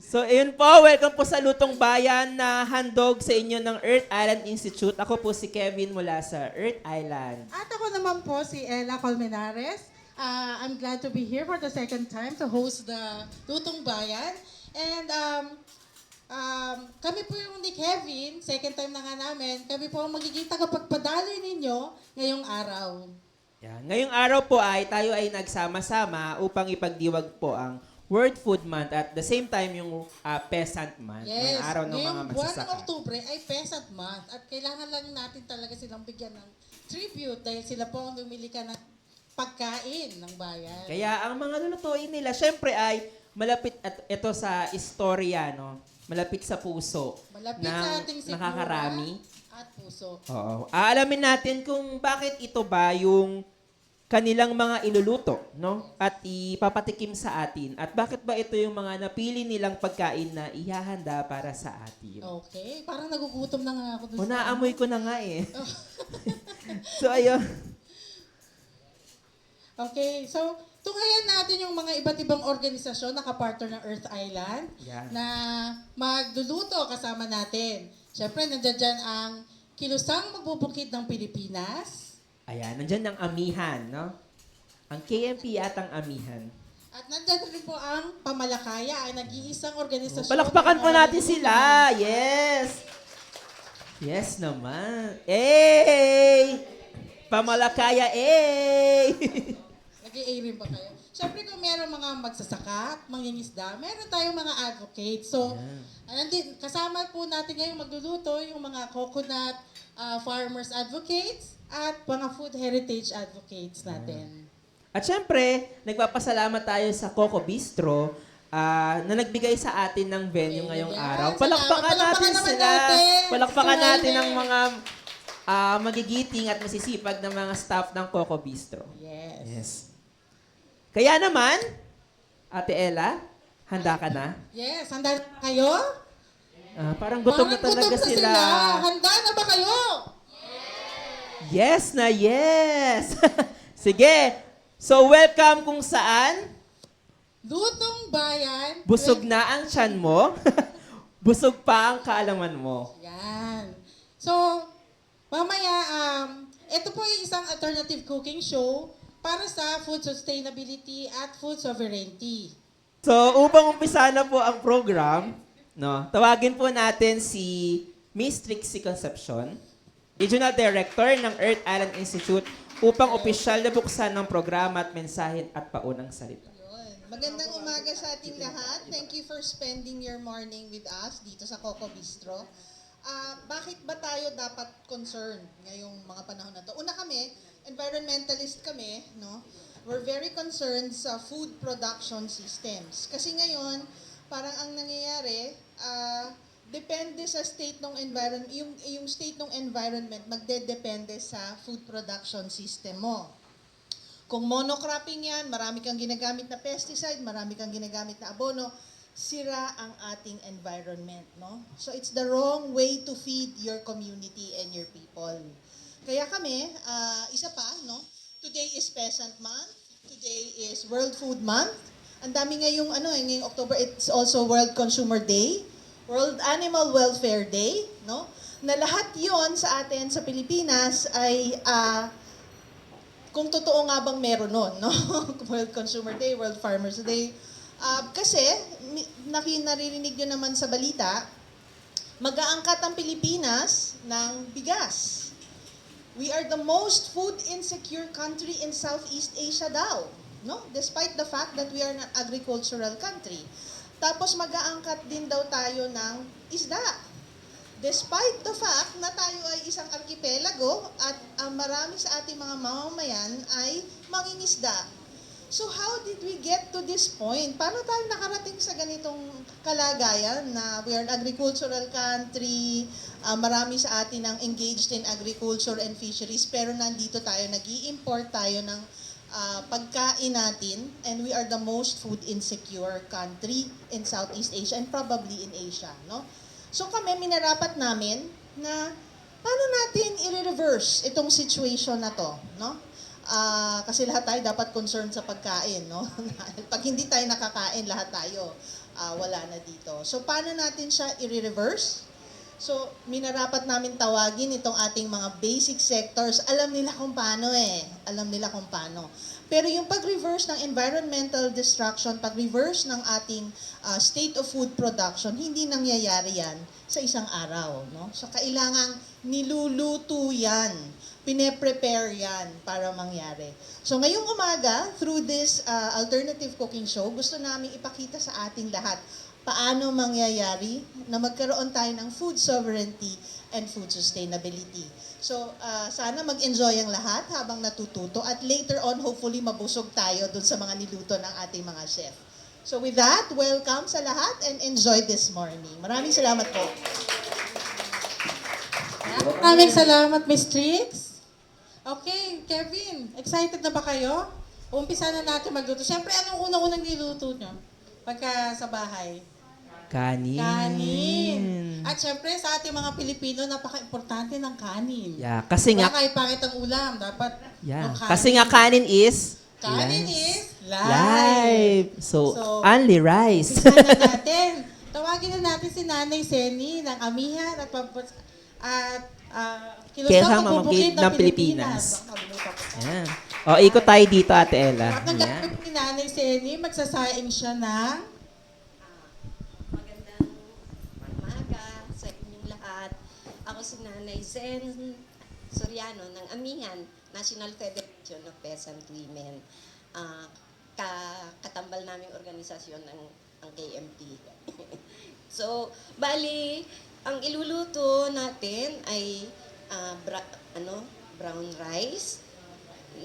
So, ayun po, welcome po sa Lutong Bayan na handog sa inyo ng Earth Island Institute. Ako po si Kevin mula sa Earth Island. At ako naman po si Ella Colmenares. I'm glad to be here for the second time to host the Lutong Bayan. And kami po yung ni Kevin, second time na nga namin, kami po ang magiging tagapagpadaloy ninyo ngayong araw. Yan. Ngayong araw po ay tayo ay nagsama-sama upang ipagdiwag po ang World Food Month at the same time yung Peasant Month, Yes, ngayong araw ng mga ngayong buwan ng magsasaka. Oktubre ay Peasant Month at kailangan lang natin talaga silang bigyan ng tribute dahil sila po ang lumili ka ng pagkain ng bayan. Kaya ang mga lulutuin nila, syempre ay malapit at ito sa istorya, no? Malapit sa puso Malapit ng sa ating sikmura nakakarami. at puso. Oo. Aalamin natin kung bakit ito ba yung kanilang mga iluluto, no? At ipapatikim sa atin. At bakit ba ito yung mga napili nilang pagkain na ihahanda para sa atin? Okay, parang nagugutom na nga ako dun O, naamoy ko na nga eh. So, ayun. Okay, so tunghayan natin yung mga iba't ibang organisasyon na kapartner ng Earth Island Yan. na magluluto kasama natin. Siyempre, nandiyan dyan ang Kilusang Magbubukid ng Pilipinas. Ayan, nandyan ang amihan, no? Ang KMP at ang amihan. At nandiyan rin po ang Pamalakaya, ay nag-iisang organisasyon. Palakpakan po na natin magluluto. sila. Yes! Yes naman. Eh! Pamalakaya, eh! Nag-i-A rin pa kayo. Siyempre kung meron mga magsasaka, mangingisda, meron tayong mga advocates. So, kasama po natin ngayong magluluto yung mga coconut farmers advocates at mga food heritage advocates natin. At syempre, nagpapasalamat tayo sa Coco Bistro na nagbigay sa atin ng venue ngayong Yan. araw. Salamat. Palakpakan natin naman sila. natin. Palakpakan Gusto natin namin. ang mga magigiting at masisipag na mga staff ng Coco Bistro. Yes. Yes. Kaya naman, Ate Ella, handa ka na? Yes, handa na kayo? Parang gutom na Parang talaga gutom na sila. Handa na ba kayo? Yes na yes! Sige. So, welcome kung saan. Lutong Bayan. Busog na ang tiyan mo. Busog pa ang kaalaman mo. Yan. So, mamaya, ito po ay isang alternative cooking show para sa food sustainability at food sovereignty. So, upang umpisa na po ang program, no, tawagin po natin si Miss Trixie Concepcion, Regional Director ng Earth Island Institute, upang opisyal na buksan ng programa at mensahe at paunang salita. Yun. Magandang umaga sa ating lahat. Thank you for spending your morning with us dito sa Coco Bistro. Bakit ba tayo dapat concerned ngayong mga panahon na to? Una kami, environmentalist kami, no? We're very concerned sa food production systems. Kasi ngayon, parang ang nangyayari, depende sa state ng environment, yung state ng environment magdedepende sa food production system mo. Kung monocropping yan, marami kang ginagamit na pesticide, marami kang ginagamit na abono, sira ang ating environment, no? So it's the wrong way to feed your community and your people. Kaya kami, isa pa, no? Today is Peasant Month. Today is World Food Month. Ang dami ngayong ngayong October, it's also World Consumer Day, World Animal Welfare Day, no? Na lahat 'yon sa atin sa Pilipinas ay kung totoo nga bang meron nun, no? World Consumer Day, World Farmers Day. Kasi, naririnig nyo naman sa balita, mag-aangkat ang Pilipinas ng bigas. We are the most food insecure country in Southeast Asia daw, no? Despite the fact that we are an agricultural country. Tapos mag-aangkat din daw tayo ng isda. Despite the fact na tayo ay isang arkipelago at ang marami sa ating mga mamamayan ay mangingisda. So how did we get to this point? Paano tayo nakarating sa ganitong kalagayan na we are an agricultural country, marami sa atin ang engaged in agriculture and fisheries, pero nandito tayo, nag-i-import tayo ng pagkain natin, and we are the most food insecure country in Southeast Asia and probably in Asia, no? So kami, minarapat namin na paano natin i-reverse itong situation na to, no? Kasi lahat tayo dapat concerned sa pagkain, no? Pag hindi tayo nakakain, lahat tayo wala na dito. So, paano natin siya i-reverse? So, minarapat namin tawagin itong ating mga basic sectors. Alam nila kung paano Alam nila kung paano. Pero yung pag-reverse ng environmental destruction, pag-reverse ng ating state of food production, hindi nangyayari yan sa isang araw. No? So, kailangang niluluto yan. Pine-prepare yan para mangyari. So, ngayong umaga, through this alternative cooking show, gusto namin ipakita sa ating lahat paano mangyayari na magkaroon tayo ng food sovereignty and food sustainability. So, sana mag-enjoy ang lahat habang natututo at later on, hopefully, mabusog tayo dun sa mga niluto ng ating mga chef. So with that, welcome sa lahat and enjoy this morning. Maraming salamat po. Maraming salamat, Miss Trix. Okay, Kevin, excited na ba kayo? Umpisa na natin magluto. Siyempre, anong unang-unang niluto nyo? Pagka sa bahay? Kanin. Kanin. At syempre, sa ating mga Pilipino, napaka-importante ng kanin. Yeah, kasi nga, Kahit pangit ang ulam, dapat yeah. yung kanin. Kasi nga kanin is Kanin yes. is live. Live. So, So, only rice. Umpisa na natin. Tawagin na natin si Nanay Seni ng Amihan at Kilusang Kilusang Magbubukid ng ng Pilipinas. Pilipinas. Yan. O, ikot tayo dito, Ate Ella. At ang Yan. gagawin ni Nanay Seni, magsasaing siya ng Magandang umaga sa inyong lahat. Ako si Nanay Zen Soriano ng Amihan, National Federation of Peasant Women. Katambal naming organisasyon ng ang KMP. So, bali, ang iluluto natin ay brown rice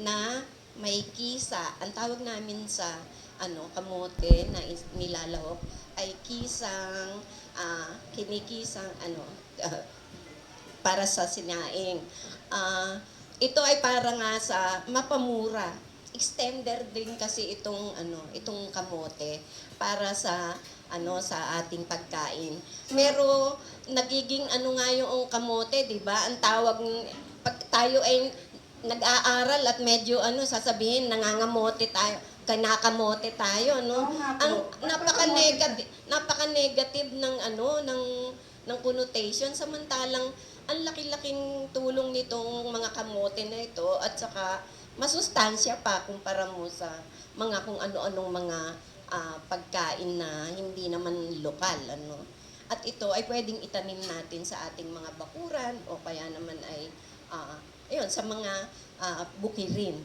na may kisa. Ang tawag namin sa kamote na nilalahok ay kisang kinikisang para sa sinaing. Ito ay para nga sa mapamura. Extender din kasi itong kamote para sa sa ating pagkain. Pero nagiging nga yung kamote, 'di ba? Ang tawag pag tayo ay nag-aaral at medyo sasabihin nangangamote tayo, kanakamote tayo, no? Ang napaka-negative ng ng connotation, samantalang ang laki-laking tulong nitong mga kamote na ito at saka masustansya pa kumpara mo sa mga kung ano-anong mga pagkain na hindi naman lokal, At ito ay pwedeng itanim natin sa ating mga bakuran o kaya naman ay sa mga bukirin.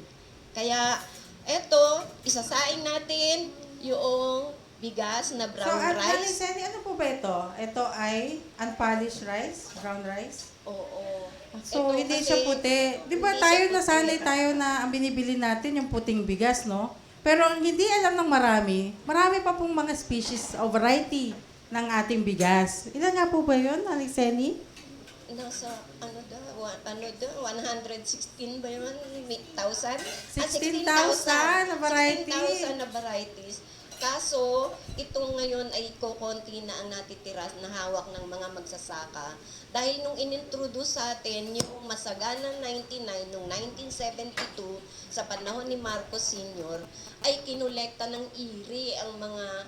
Kaya eto, isasaing natin yung bigas na brown Nanay rice. Seni, ano po ba ito? Ito ay unpolished rice, brown rice. Oo. So, Ito hindi kasi siya puti. Di ba hindi tayo siya puti. nasanay tayo na ang binibili natin yung puting bigas, no? Pero ang hindi alam ng marami pa pong mga species o variety ng ating bigas. Ilan nga po ba yun, Nanay Seni? Nasa 116 ba yun? 1,000? 16,000 na variety. 16,000 na varieties. Kaso, ito ngayon ay kokonti na ang natitira na hawak ng mga magsasaka. Dahil nung inintroduce sa atin yung Masaganang 99 noong 1972 sa panahon ni Marcos Sr. ay kinolekta ng IRI ang mga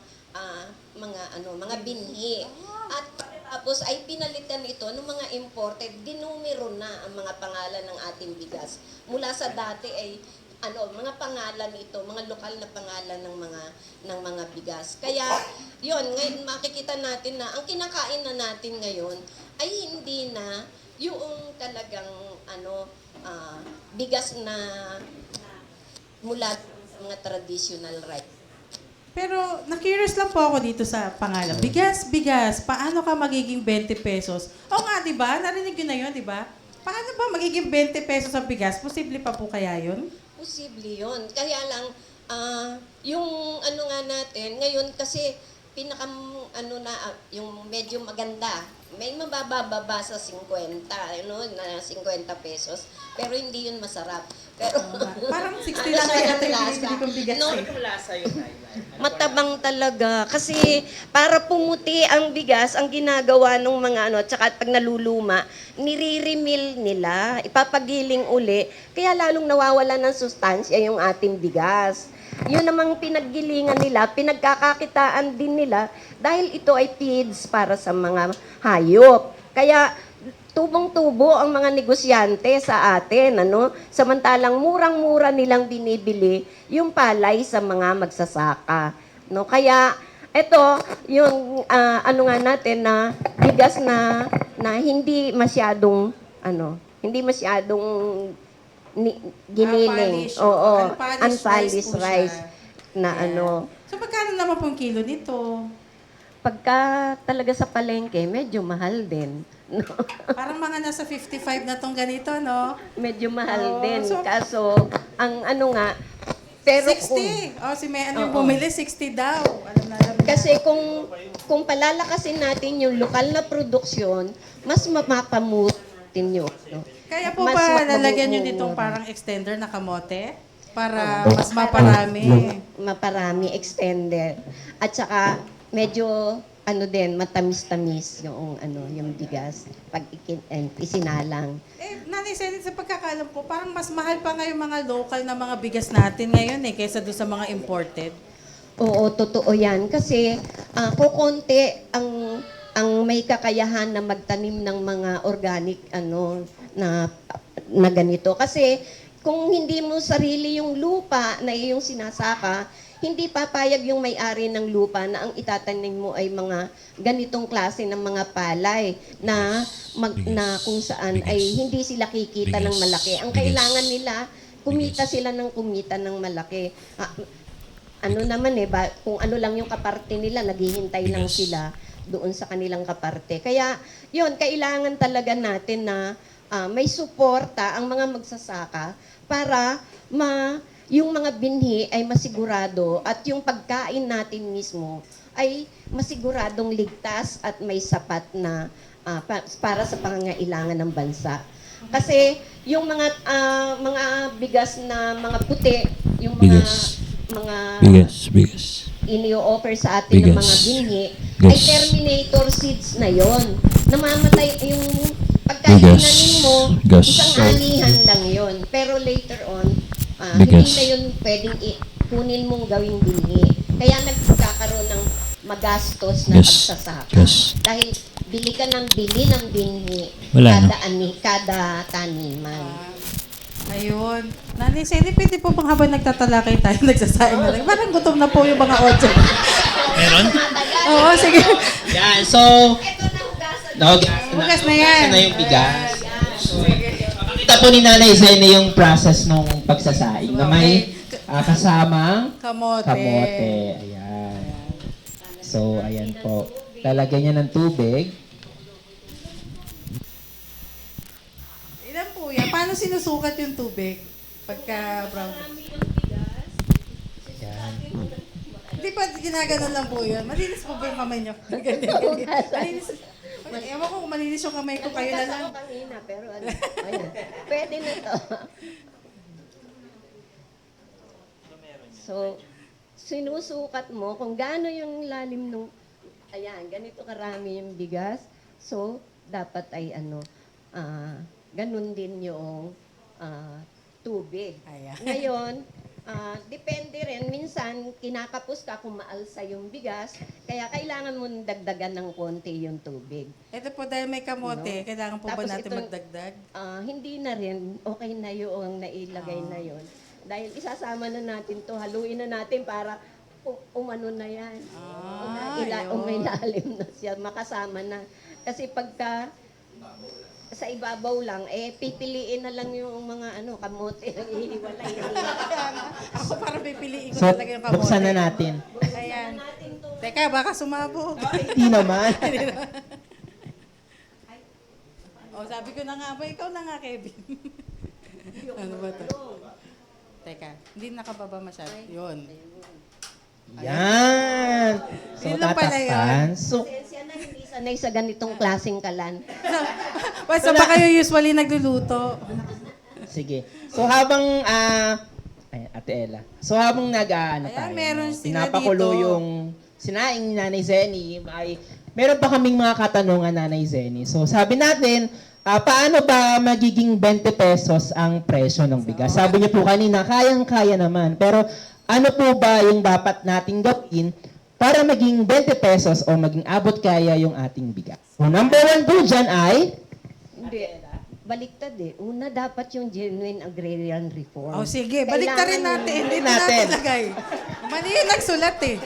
binhi. At tapos ay pinalitan ito ng mga imported, dinumero na ang mga pangalan ng ating bigas. Mula sa dati ay mga pangalan ito, mga lokal na pangalan ng mga bigas. Kaya, yon ngayon makikita natin na ang kinakain na natin ngayon ay hindi na yung talagang bigas na mula sa mga traditional rice. Pero, na-curious lang po ako dito sa pangalan. Bigas, paano ka magiging 20 pesos? O nga, di ba? Narinig yun na yun, di ba? Paano ba magiging 20 pesos ang bigas? Posible pa po kaya yun? Posible yun. Kaya lang, yung nga natin, ngayon kasi, yung medyo maganda, may mabababa sa 50, na 50 pesos, pero hindi yun masarap. Pero, Parang 60 lang kaya ito yung lasa. binibili kong bigas. No, eh. matabang talaga. Kasi para pumuti ang bigas, ang ginagawa ng mga tsaka pag naluluma, nire-remeal nila, ipapagiling uli, kaya lalong nawawala ng sustansya yung ating bigas. yun namang pinaggilingan nila, pinagkakakitaan din nila dahil ito ay feeds para sa mga hayop. Kaya tubong-tubo ang mga negosyante sa atin, ano? Samantalang murang-mura nilang binibili yung palay sa mga magsasaka, no? Kaya ito, yung ano nga natin na bigas na hindi masyadong giniling. Unpolished. Oo, Unpolished unpolished rice po rice siya. na Yeah. ano. So, magkano naman pong kilo nito? Pagka talaga sa palengke, medyo mahal din. No? Parang mga nasa 55 na tong ganito, no? Medyo mahal Oo, din. so- Kaso, ang ano nga, pero 60. Si may ano yung Oo. bumili, 60 daw. Alam na. kasi kung palalakasin natin yung lokal na produksyon, mas mapapamutin yun. No? Kaya po Mas ba lalagyan nyo mapamumura. ditong parang extender na kamote? Para mas maparami. Maparami, extended. At saka, medyo, ano din, matamis-tamis yung, yung bigas pag isinalang. Nanay Senit, sa pagkakalam ko, parang mas mahal pa nga yung mga local na mga bigas natin ngayon kaysa doon sa mga imported. Oo, totoo yan. Kasi, kukonti ang may kakayahan na magtanim ng mga organic, na ganito. Kasi, kung hindi mo sarili yung lupa na iyong sinasaka, hindi papayag yung may-ari ng lupa na ang itatanim mo ay mga ganitong klase ng mga palay na kung saan ay hindi sila kikita ng malaki. Ang kailangan nila, kumita sila ng kumita ng malaki. Ano naman kung ano lang yung kaparte nila, naghihintay lang sila doon sa kanilang kaparte. Kaya, yun, kailangan talaga natin na may suporta ang mga magsasaka para yung mga binhi ay masigurado at yung pagkain natin mismo ay masiguradong ligtas at may sapat na para sa pangangailangan ng bansa. Kasi yung mga bigas na mga puti, yung Bigas. inio-offer sa atin ng mga binhi, ay Yes. Terminator seeds na yon. Namamatay yung pagka Bigas. tinanim mo, Gas. isang anihan lang yon. Pero later on, Bigas. hindi na yun pwedeng kunin mong gawing binhi. Kaya nagkakaroon ng magastos na Gas. pagsasaka. Gas. Dahil bili ka ng binhi Wala kada taniman. Ayun. Nanay Senit, pwede po bang habang nagtatalakay tayo, nagsasaing na lang? Parang gutom na po yung mga audience. Meron? Oo, sige. Yan, so, Hugas na yan. na yung bigas. Pakita po ni Nanay Zene yung process nung pagsasaing na may kasamang Kamote. kamote. Ayan. So, ayan po. Lalagyan niya ng tubig. Ilan po yan? Paano sinusukat yung tubig? Pagka brown. Ayan. Hindi pa ginaganon lang po yun. Malinis po ba yung kamay nyo? Ganyan. Malinis. Ewan ko kung malinis yung kamay ko, kayo na lang. Ako kanina, pero ayun. Pwede na to. So, sinusukat mo kung gaano yung lalim nung, ganito karami yung bigas. So, dapat ay ganun din yung tubig. Ayan. Ngayon, depende rin. Minsan, kinakapos ka kung maalsa yung bigas, kaya kailangan mo dagdagan ng konti yung tubig. Ito po dahil may kamote, kailangan po ba Tapos natin ito- magdagdag? Hindi na rin, okay na yung nailagay na yon. Dahil isasama na natin to, haluin na natin para umano na yan. Yun. Umilalim na siya, makasama na. Kasi pagka sa ibabaw lang, pipiliin na lang yung mga kamote na ihiwalay. Ako parang pipiliin ko So, talaga yung kamote. buksan na natin. Ayan. Teka, baka sumabog. Hindi naman. Sabi ko na nga ba, ikaw na nga, Kevin. Ano ba to? Teka, hindi nakababa masyado. Yun. Yan. So, Yun lang pala yun. tatakpan. So, Pasensya na, hindi sanay sa ganitong klaseng kalan. Basta ba kayo usually nagluluto? sige. So, habang, Ate Ella. So, habang Ayan, meron sila pinapakulo dito. yung sinaing ni Nanay Zenny, meron pa kaming mga katanungan, Nanay Zenny. So, sabi natin, paano ba magiging 20 pesos ang presyo ng bigas? Sabi niyo po kanina, kayang-kaya naman. Pero, ano po ba yung dapat nating gawin para maging 20 pesos o maging abot kaya yung ating bigas. So, number 1 po dyan ay, Hindi. Baliktad eh. Una, dapat yung genuine agrarian reform. Oh, sige, balik na rin natin. Dito natin lagay. Mali lang sulat eh.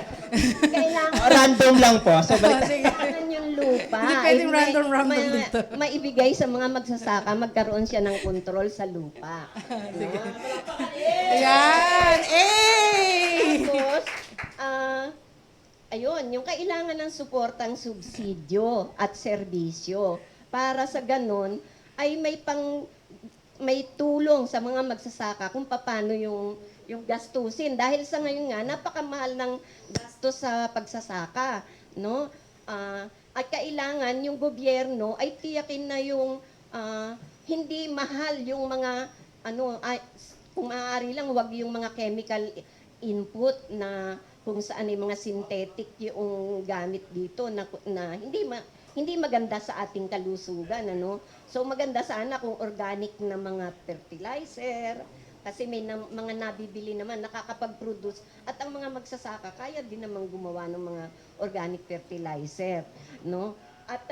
Kailangan random lang po. So, balik Sige. kailangan yung lupa. Hindi pwedeng may- random may- dito. Maibigay sa mga magsasaka, magkaroon siya ng kontrol sa lupa. Ayan! Eh! Tapos, ayun, yung kailangan ng suportang subsidyo at serbisyo para sa ganun ay may tulong sa mga magsasaka kung paano yung gastusin dahil sa ngayon nga napakamahal ng gastos sa pagsasaka, no? At kailangan yung gobyerno ay tiyakin na yung hindi mahal yung mga kung maaari lang wag yung mga chemical input na kung saan ay mga synthetic yung gamit dito na hindi maganda sa ating kalusugan, ano. So maganda sana kung organic na mga fertilizer kasi may mga nabibili naman nakakapag-produce at ang mga magsasaka kaya din naman gumawa ng mga organic fertilizer, no. At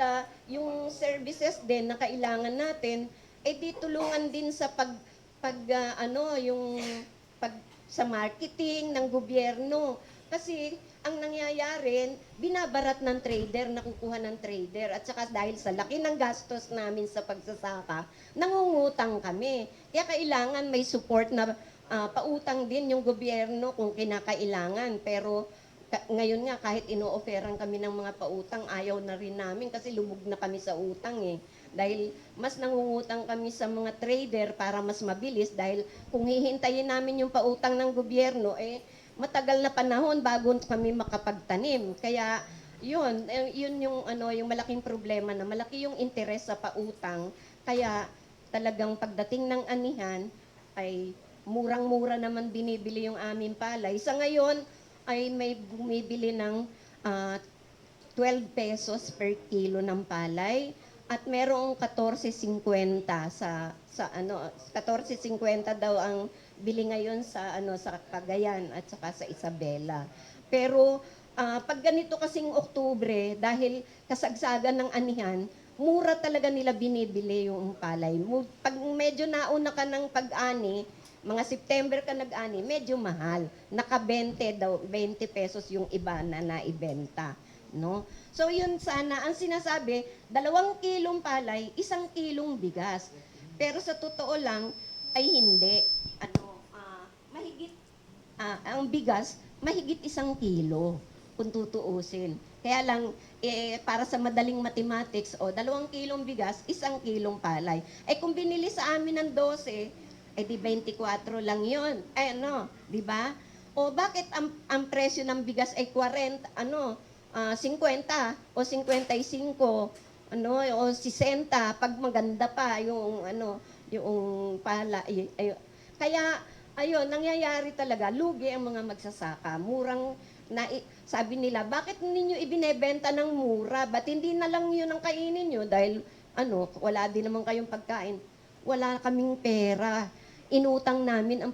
yung services din na kailangan natin ay di tulungan din sa sa marketing ng gobyerno. Kasi ang nangyayari, binabarat ng trader, nakukuha ng trader. At saka dahil sa laki ng gastos namin sa pagsasaka, nangungutang kami. Kaya kailangan may support na pautang din yung gobyerno kung kinakailangan. Pero ngayon nga, kahit ino-offeran kami ng mga pautang, ayaw na rin namin kasi lubog na kami sa utang eh. Dahil mas nangungutang kami sa mga trader para mas mabilis dahil kung hihintayin namin yung pautang ng gobyerno, matagal na panahon bago kami makapagtanim. Kaya yun yung yung malaking problema na malaki yung interes sa pautang. Kaya talagang pagdating ng anihan ay murang-mura naman binibili yung aming palay. Sa ngayon ay may bumibili ng 12 pesos per kilo ng palay at merong 14.50 sa 14.50 daw ang bili ngayon sa sa Cagayan at saka sa Isabela. Pero pag ganito kasing Oktubre dahil kasagsagan ng anihan, mura talaga nila binibili yung palay. Pag medyo nauna ka ng pag-ani, mga September ka nag-ani, medyo mahal. Naka 20 daw, 20 pesos yung iba na naibenta, no? So yun sana, ang sinasabi, 2 kilong palay, 1 kilong bigas. Pero sa totoo lang, ay hindi. Ang bigas, mahigit 1 kilo kung tutuusin. Kaya lang, para sa madaling mathematics, 2 kilong bigas, 1 kilong palay. Kung binili sa amin ng 12, di 24 lang yun. Di ba? O bakit ang presyo ng bigas ay 40, 50 o 55, o 60 pag maganda pa yung yung pala. Kaya ayun, nangyayari talaga, lugi ang mga magsasaka. Murang sabi nila, bakit ninyo ibinebenta ng mura? Ba't hindi na lang yun ang kainin nyo? Dahil wala din naman kayong pagkain. Wala kaming pera. Inutang namin ang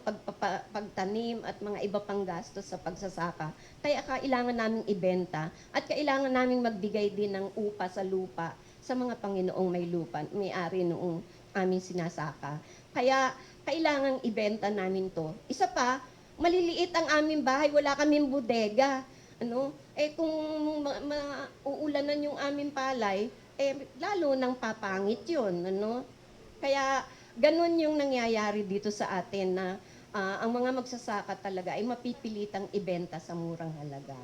pagtanim at mga iba pang gastos sa pagsasaka. Kaya kailangan naming ibenta at kailangan naming magbigay din ng upa sa lupa sa mga Panginoong may lupa, may-ari noong aming sinasaka. Kaya kailangan ibenta namin to. Isa pa, maliliit ang aming bahay, wala kaming bodega. Kung uulanan yung aming palay, lalo nang papangit yun. Kaya ganun yung nangyayari dito sa atin na ang mga magsasaka talaga ay mapipilitang ibenta sa murang halaga.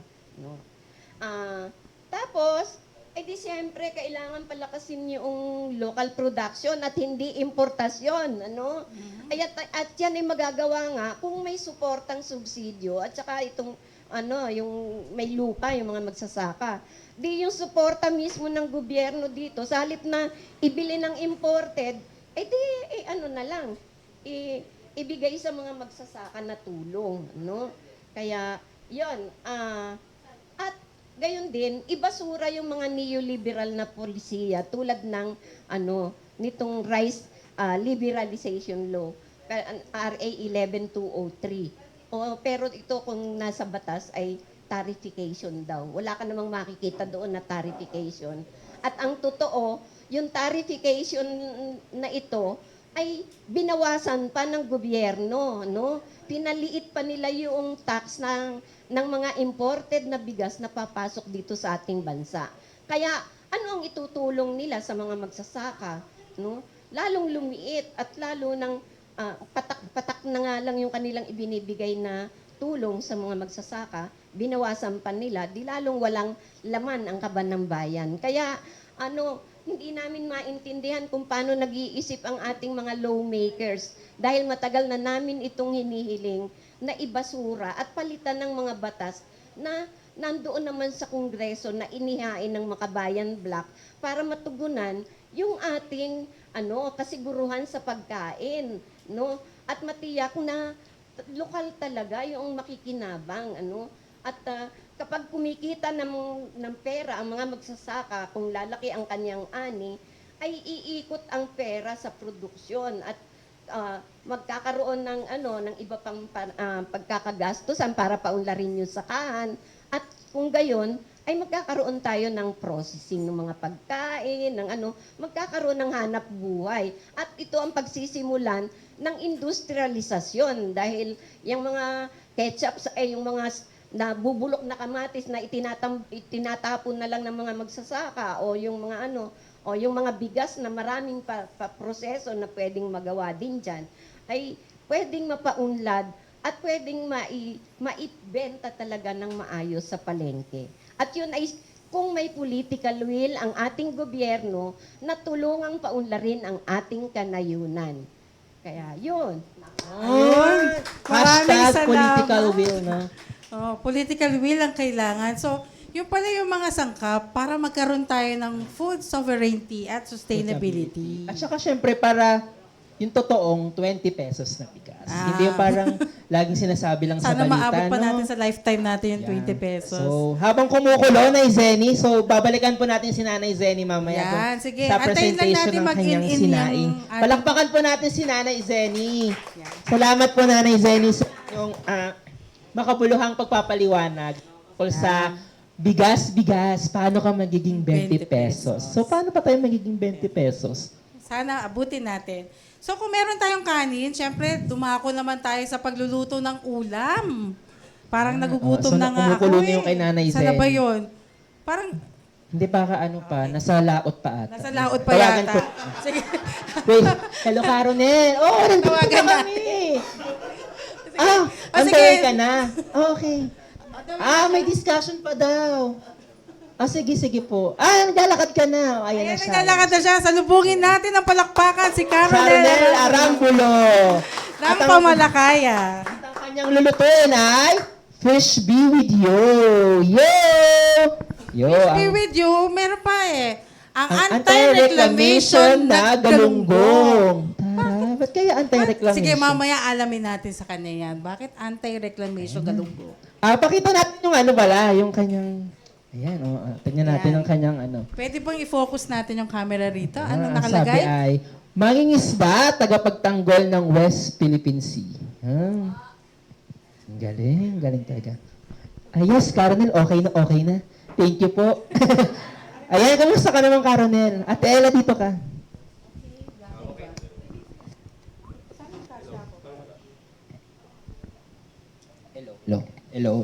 Tapos, di siyempre, kailangan palakasin yung local production at hindi importasyon. At yan ay magagawa nga kung may suportang subsidyo at saka itong yung may lupa, yung mga magsasaka. Di yung suporta mismo ng gobyerno dito, sa halip na ibili ng imported, ibigay sa mga magsasaka na tulong, Kaya, yon at gayon din, ibasura yung mga neoliberal na polisiya tulad ng, nitong Rice Liberalization Law, RA 11203. pero ito kung nasa batas ay tarification daw. Wala ka namang makikita doon na tarification. At ang totoo, yung tarification na ito ay binawasan pa ng gobyerno, no? Pinaliit pa nila yung tax ng mga imported na bigas na papasok dito sa ating bansa. Kaya ano ang itutulong nila sa mga magsasaka, no? Lalong lumiit at lalo ng patak-patak na nga lang yung kanilang ibinibigay na tulong sa mga magsasaka, binawasan pa nila, di lalong walang laman ang kaban ng bayan. Kaya hindi namin maintindihan kung paano nag-iisip ang ating mga lawmakers dahil matagal na namin itong hinihiling na ibasura at palitan ng mga batas na nandoon naman sa Kongreso na inihain ng Makabayan Bloc para matugunan yung ating kasiguruhan sa pagkain, no? At matiyak na lokal talaga yung makikinabang, At kapag kumikita ng pera ang mga magsasaka, kung lalaki ang kanyang ani, ay iikot ang pera sa produksyon at magkakaroon ng iba pang pagkakagastusan para paunlarin yung sakahan. At kung gayon, ay magkakaroon tayo ng processing ng mga pagkain, magkakaroon ng hanap buhay. At ito ang pagsisimulan ng industrialisasyon dahil yung mga ketchup, yung mga nabubulok na kamatis na itinatapon na lang ng mga magsasaka o yung mga o yung mga bigas na maraming proseso na pwedeng magawa din dyan, ay pwedeng mapaunlad at pwedeng maibenta talaga ng maayos sa palengke. At yun ay kung may political will ang ating gobyerno na tulungang paunlarin ang ating kanayunan. Kaya yun. Maraming Hashtag salamat. political will na. Political will ang kailangan. So, yung pala yung mga sangkap para magkaroon tayo ng food sovereignty at sustainability. At saka syempre para yung totoong 20 pesos na bigas. Hindi yung parang laging sinasabi lang sa Sana balita. maabot pa no? natin sa lifetime natin yung Yan. 20 pesos. So, habang kumukulo na Zenny, so babalikan po natin si Nanay Zenny mamaya Yan, po sige. sa Antayin lang presentation natin ng kanyang mag-in-in sinaing. yung ating- Palakpakan po natin si Nanay Zenny. Salamat po Nanay Zenny sa inyong makabuluhang pagpapaliwanag tungkol sa bigas, paano ka magiging 20 pesos. So, paano pa tayo magiging 20 pesos? Sana abutin natin. So kung meron tayong kanin, syempre dumako naman tayo sa pagluluto ng ulam. Parang nagugutom so na nga ako kumukulo na yung kay Nanay Sana ba Zenny. yun? Parang Hindi pa nasa laot pa ata. nasa laot pa Tawagan yata. ko. Sige. Wait, hello Caronel. Oh, nandito Tawagan na na. kami. Oh, On the sige. way ka na. Okay. May discussion pa daw. Sige po. Naglalakad ka na. Ayan na Ayan, siya. naglalakad na siya. Salubungin natin ang palakpakan si Caronel Caronel Arambulo. ng Pamalakaya. At ang kanyang lulutuin ay Fish Be With You. Yo! Be with you, meron pa eh. Ang Ang anti-reclamation na galunggong. Tara, ba't kaya anti-reclamation? Sige, mamaya alamin natin sa kanya yan. Bakit anti-reclamation galunggong? Pakita natin yung yung kanyang... Ayan, tingnan natin ang kanyang Pwede bang i-focus natin yung camera rito? Anong ang sabi nakalagay? ay, mangingisda, tagapagtanggol ng West Philippine Sea. Ang galing talaga. Yes, Caronel, okay na. Thank you po. Ayan, kamusta ka naman, Caronel? Ate Ella, dito ka. Hello.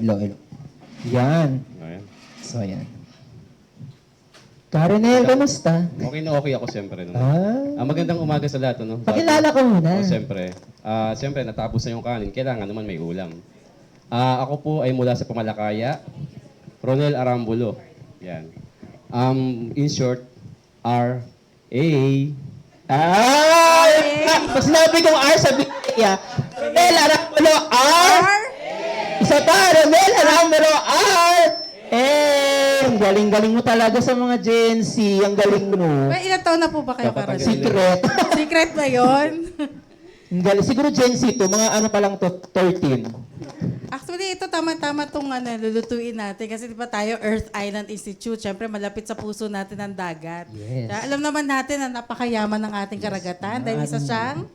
Yan. Ayan. So, yan. Caronel, kamusta? Okay ako siyempre. No? Magandang umaga sa lahat. No? Pakilala ka muna. Siyempre. Siyempre, natapos na yung kanin. Kailangan naman may ulam. Ako po ay mula sa Pamalakaya. Ronel Arambulo. Yan. In short, R.A. Pag sinabi kong R, sabi niya, Ronel Arambulo, R. Isa pa, Ronel Arambulo, R. Ang galing-galing mo talaga sa mga Gen Z. Ang galing mo. May ilang taon na po ba kayo, Caronel? Secret. Secret ba yun? Ang galing. Siguro Gen Z to. Mga pa lang to, 13. Actually, ito tama-tama itong lulutuin natin. Kasi di ba tayo, Earth Island Institute, syempre malapit sa puso natin ang dagat. Yes. Kaya alam naman natin na napakayaman ng ating karagatan dahil isa siyang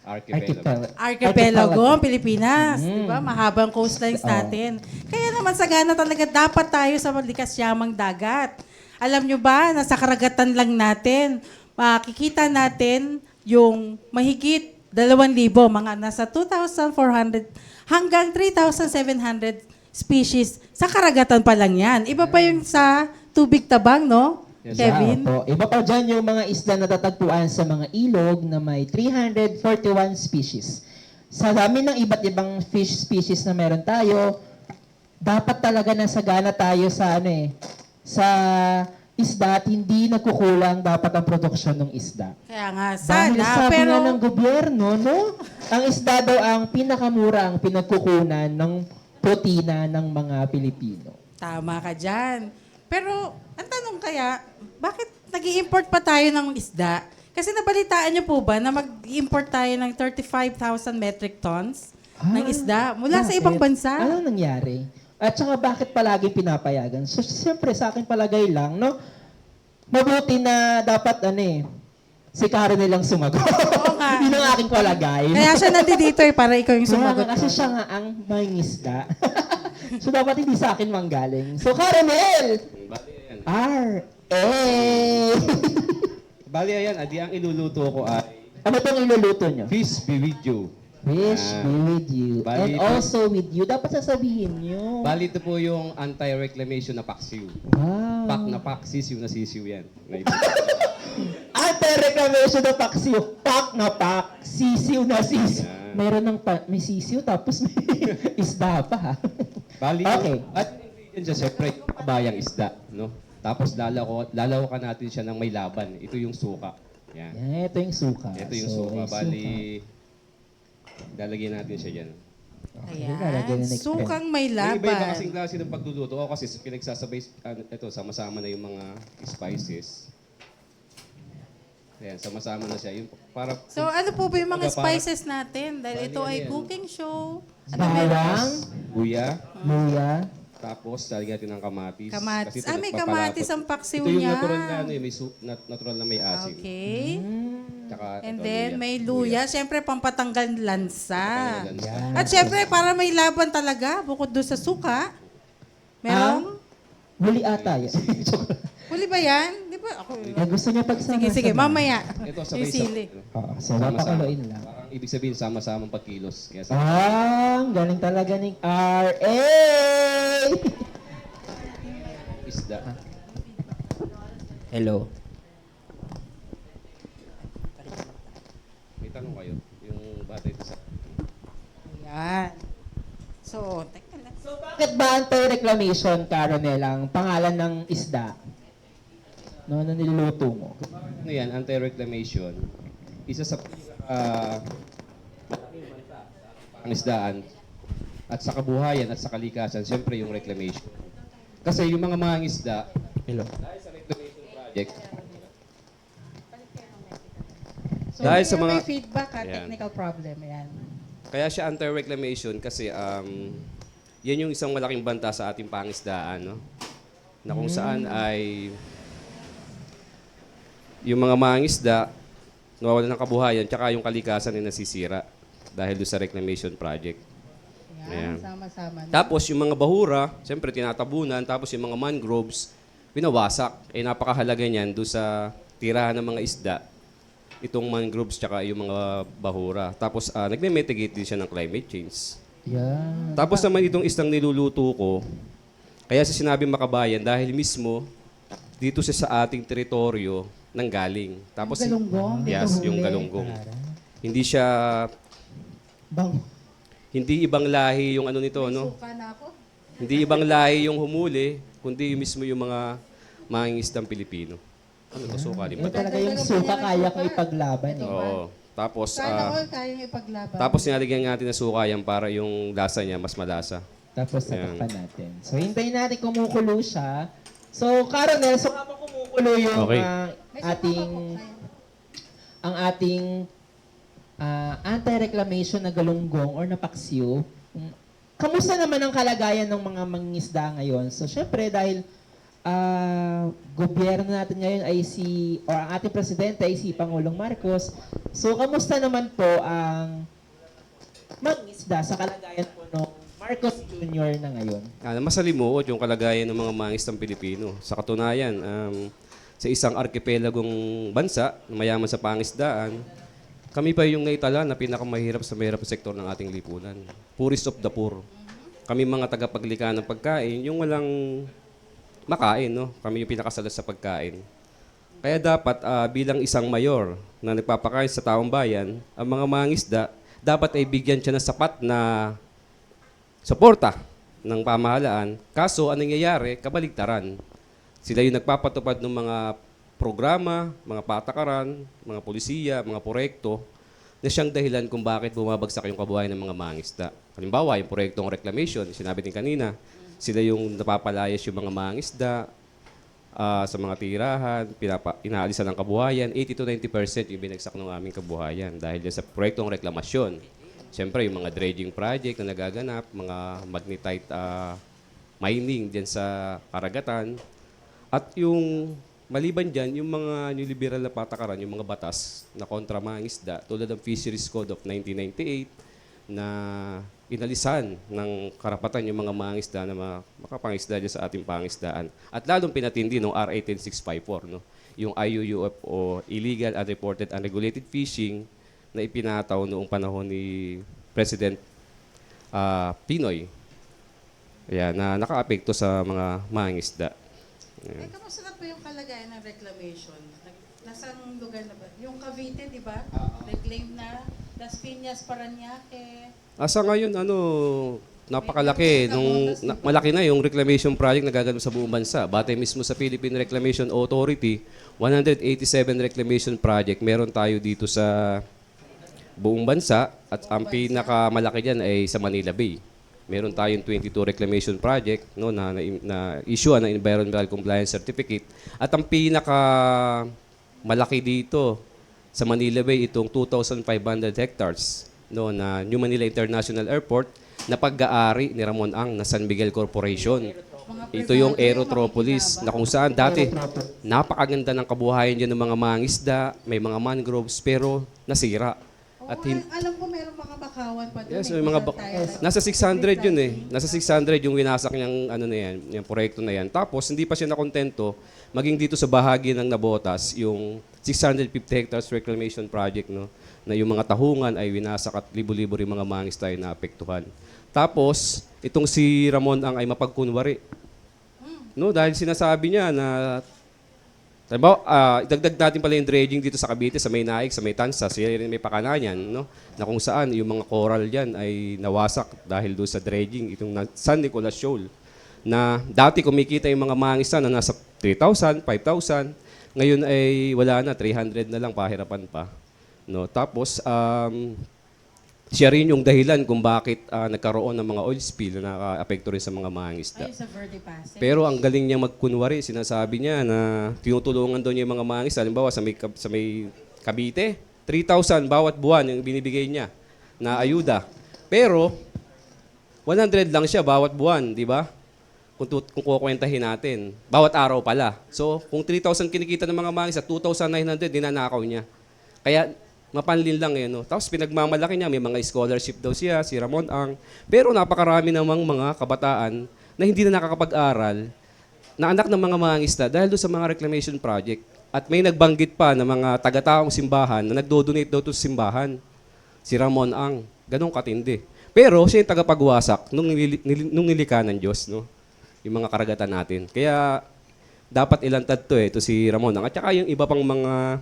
Archipelago. Archipelago, ang Pilipinas. Di ba? Mahabang coastlines natin. Kaya naman sagana talaga dapat tayo sa malikas yamang dagat. Alam nyo ba, nasa karagatan lang natin, makikita natin yung mahigit 2,000, mga nasa 2,400 hanggang 3,700 species. Sa karagatan pa lang yan. Iba pa yung sa tubig tabang, no? Yes, Kevin? Opo. Iba pa dyan yung mga isda na natatagpuan sa mga ilog na may 341 species. Sa dami ng iba't ibang fish species na meron tayo, dapat talaga nasagana tayo sa sa isda at hindi nagkukulang dapat ang produksyon ng isda. Kaya nga, Dahil sana. sabi Pero, nga ng gobyerno, no? Ang isda daw ang pinakamura ang pinagkukunan ng protina ng mga Pilipino. tama ka dyan. Pero, ang tanong kaya, bakit nag-i-import pa tayo ng isda? Kasi nabalitaan niyo po ba na mag-import tayo ng 35,000 metric tons ng isda mula sa ibang bansa? Anong nangyari? At saka bakit palagi pinapayagan? So, siyempre, sa akin palagay lang, no? Mabuti na dapat, si Karen nilang sumagot. Oo nga. Yun ang aking palagay. Kaya siya nandito para ikaw yung Kaya sumagot. nga, kasi siya nga ang mangingisda. So, dapat hindi sa akin manggaling. So, Karenel! Bali, ayan. R.A. Bali, ayan. Adi, ang iluluto ko ay Ano pong iluluto nyo? fish BBQ. Wish be with you. Bali, And also with you. Dapat sasabihin nyo. Bali, ito po yung anti-reclamation na paksiw. Wow. Pak na pak, sisiw na sisiw yan. Ate, reclamation na paksiw. Pak na pak. Sisiw na sisiw. Yan. Meron ng may sisiw tapos may isda pa ha. Bali, Okay. at yung ingredient siya, syempre, kabayang isda, no? Tapos lalawakan natin siya ng may laban. Ito yung suka. Yan. Yan, ito yung suka. Ito yung So, suka. may Bali, lalagyan natin siya dyan. Lalagyan Ayan. ng next Sukang may Yung iba-iba laban. kasing klase ng pagluluto. Ako kasi pinagsasabay, ito, sama-sama na yung mga spices. Ayan, sama-sama na siya. Yung, para, So, ano po ba yung mga Para- spices natin? Dahil Bali, ito ano ay yan? cooking show. Bawang, luya, luya. tapos lalagyan natin ng kamatis. Kamatis. Kasi ito, May papalapot. kamatis ang paksiw Ito yung niya. natural na, may natural na may asin. Okay. Tsaka, And ito, then, may luya. Siyempre, pampatanggal lansa. Lansa. At siyempre, para may laban talaga, bukod doon sa suka, merong... Huli ata yan. Huli ba yan? Di ba? Ako, Gusto niya pagsama. sige, sige. Mamaya. Ito, Yung sili. Oo, so papakuloyin lang. Parang ibig sabihin, sama-samang pagkilos. Kaya sa Ang galing talaga ni R.A. isda. Hello. May tanong kayo. Yung bata ito sa... Ayan. So, teka lang. Bakit ba anti-reclamation, Caronel, ang pangalan ng isda? No, na niluluto mo? Ano yan, anti-reclamation, isa sa pangisdaan at sa kabuhayan at sa kalikasan, siyempre yung reclamation. Kasi yung mga mangingisda, Hello. dahil sa reclamation project, So, Dahil sa here mga- may feedback, Ayan. technical problem. Ayan. kaya siya anti-reclamation kasi yan yung isang malaking banta sa ating pangisdaan, no? Na kung saan ay yung mga mangingisda nawawalan ng kabuhayan tsaka yung kalikasan ay nasisira dahil doon sa reclamation project. Ayan, Ayan. sama-sama. na. Tapos yung mga bahura, siyempre tinatabunan, tapos yung mga mangroves, binawasak. Napakahalaga niyan doon sa tirahan ng mga isda, itong mangroves tsaka yung mga bahura. Tapos nagme-mitigate din siya ng climate change. Yan. Tapos naman itong isdang niluluto ko, kaya sa sinabi makabayan, dahil mismo dito siya sa ating teritoryo nang galing. Tapos, Galunggong, dito yes, yung huli. galunggong. Hindi siya, Bang. hindi ibang lahi yung ano nito, no? Suka na ako. Hindi ibang lahi yung humuli, kundi yung mismo yung mga mangingisdang Pilipino. Ano to, sukali Yan ba? talaga yung suka kaya kong ipaglaban. Eh. Oo. Tapos, Sana all kayang ipaglaban. tapos nilalagyan natin ng suka yan para yung lasa niya mas malasa. Tapos Ayan. tatakpan natin. So, hintayin natin kumukulo siya. So, Caronel, so habang kumukulo yung Okay. ang ating anti-reclamation na galunggong or na paksiw, kamusta naman ang kalagayan ng mga mangingisda ngayon? So, syempre, dahil gobyerno natin ngayon ay ang ating presidente ay si Pangulong Marcos. So, kamusta naman po ang mangingisda sa kalagayan po ng Marcos Jr. na ngayon? Masalimuot yung kalagayan ng mga mangisdang Pilipino. Sa katunayan, sa isang arkipelagong bansa, na mayaman sa pangisdaan, kami pa yung naitala na pinakamahirap sa mahirap na sektor ng ating lipunan. Poorest of the poor. Kami mga tagapaglikha ng pagkain, yung walang makain, no? Kami yung pinakasalas sa pagkain. Kaya dapat bilang isang mayor na nagpapakain sa taong bayan, ang mga mangisda dapat ay bigyan siya ng sapat na suporta ng pamahalaan. Kaso, anong nangyayari? Kabaligtaran. Sila yung nagpapatupad ng mga programa, mga patakaran, mga polisiya, mga proyekto na siyang dahilan kung bakit bumabagsak yung kabuhayan ng mga mangisda. Halimbawa, yung proyektong reclamation, sinabi din kanina, sila yung napapalayas yung mga mangisda sa mga tirahan, inaalisan ng kabuhayan, 80 to 90% yung binagsak ng aming kabuhayan dahil dyan sa proyektong reklamasyon. Siyempre, yung mga dredging project na nagaganap, mga magnetite mining dyan sa karagatan, at yung maliban dyan, yung mga neoliberal na patakaran, yung mga batas na kontra mga isda, tulad ng Fisheries Code of 1998 na inalisan ng karapatan yung mga mangisda na makapangisda dyan sa ating pangisdaan. At lalong pinatindi ng RA 10654, no? Yung IUUF o Illegal, Unreported, Unregulated Fishing na ipinataw noong panahon ni President Pinoy. Ayan, na nakaapekto sa mga mangisda. Eh, kamusta na po yung kalagayan ng reclamation? Nasaan lugar na ba? Yung Cavite, di ba? Reclaim na. Las Piñas, Parañaque. Sa ngayon, napakalaki. Malaki na yung reclamation project na gaganap sa buong bansa. Batay mismo sa Philippine Reclamation Authority, 187 reclamation project meron tayo dito sa buong bansa at ang pinakamalaki dyan ay sa Manila Bay. Meron tayong 22 reclamation project no, na issue ng Environmental Compliance Certificate. At ang pinaka malaki dito sa Manila Bay itong 2,500 hectares no, na New Manila International Airport na pag-aari ni Ramon Ang na San Miguel Corporation. Ito yung Aerotropolis na kung saan dati napakaganda ng kabuhayan dyan ng mga mangisda, may mga mangroves pero nasira. At alam ko meron mga bakawan pa doon. yes, may mga nasa 600 yun eh. Nasa 600 yung winasak niyang ano na yan, yung proyekto na yan. Tapos hindi pa siya nakontento maging dito sa bahagi ng Nabotas yung 650 hectares reclamation project no na yung mga tahungan ay winasak at libo-libo rin mga mangisda na apektuhan. Tapos itong si Ramon Ang ay mapagkunwari. No, dahil sinasabi niya na idagdag natin pala yung dredging dito sa Cavite, sa may Naik, sa may Tansa, sila rin may pakanayan, no? Na kung saan yung mga coral dyan ay nawasak dahil doon sa dredging, itong San Nicolas Shoal. Na dati kumikita yung mga mangisa na nasa 3,000, 5,000, ngayon ay wala na, 300 na lang, pahirapan pa. No? Tapos, siya rin yung dahilan kung bakit nagkaroon ng mga oil spill na naka-apekto rin sa mga mangisda. Ay, sa Verde Passage. Pero ang galing niya magkunwari, sinasabi niya na tinutulungan daw niya yung mga mangisda. Halimbawa sa may Cavite, 3,000 bawat buwan yung binibigay niya na ayuda. Pero 100 lang siya bawat buwan, di ba? Kung kukwentahin natin. Bawat araw pala. So, kung 3,000 kinikita ng mga mangisda, 2,900 dinanakaw niya. Kaya mapanlin lang eh, no? Tapos pinagmamalaki niya, may mga scholarship daw siya, si Ramon Ang. Pero napakarami namang mga kabataan na hindi na nakakapag-aral na anak ng mga mangisda dahil doon sa mga reclamation project. At may nagbanggit pa ng mga taga-taong simbahan na nagdo-donate daw to sa simbahan. Si Ramon Ang. Ganong katindi. Pero siya yung tagapagwasak nung nilikha ng Diyos, no? Yung mga karagatan natin. Kaya dapat ilantad to eh, to si Ramon Ang. At saka yung iba pang mga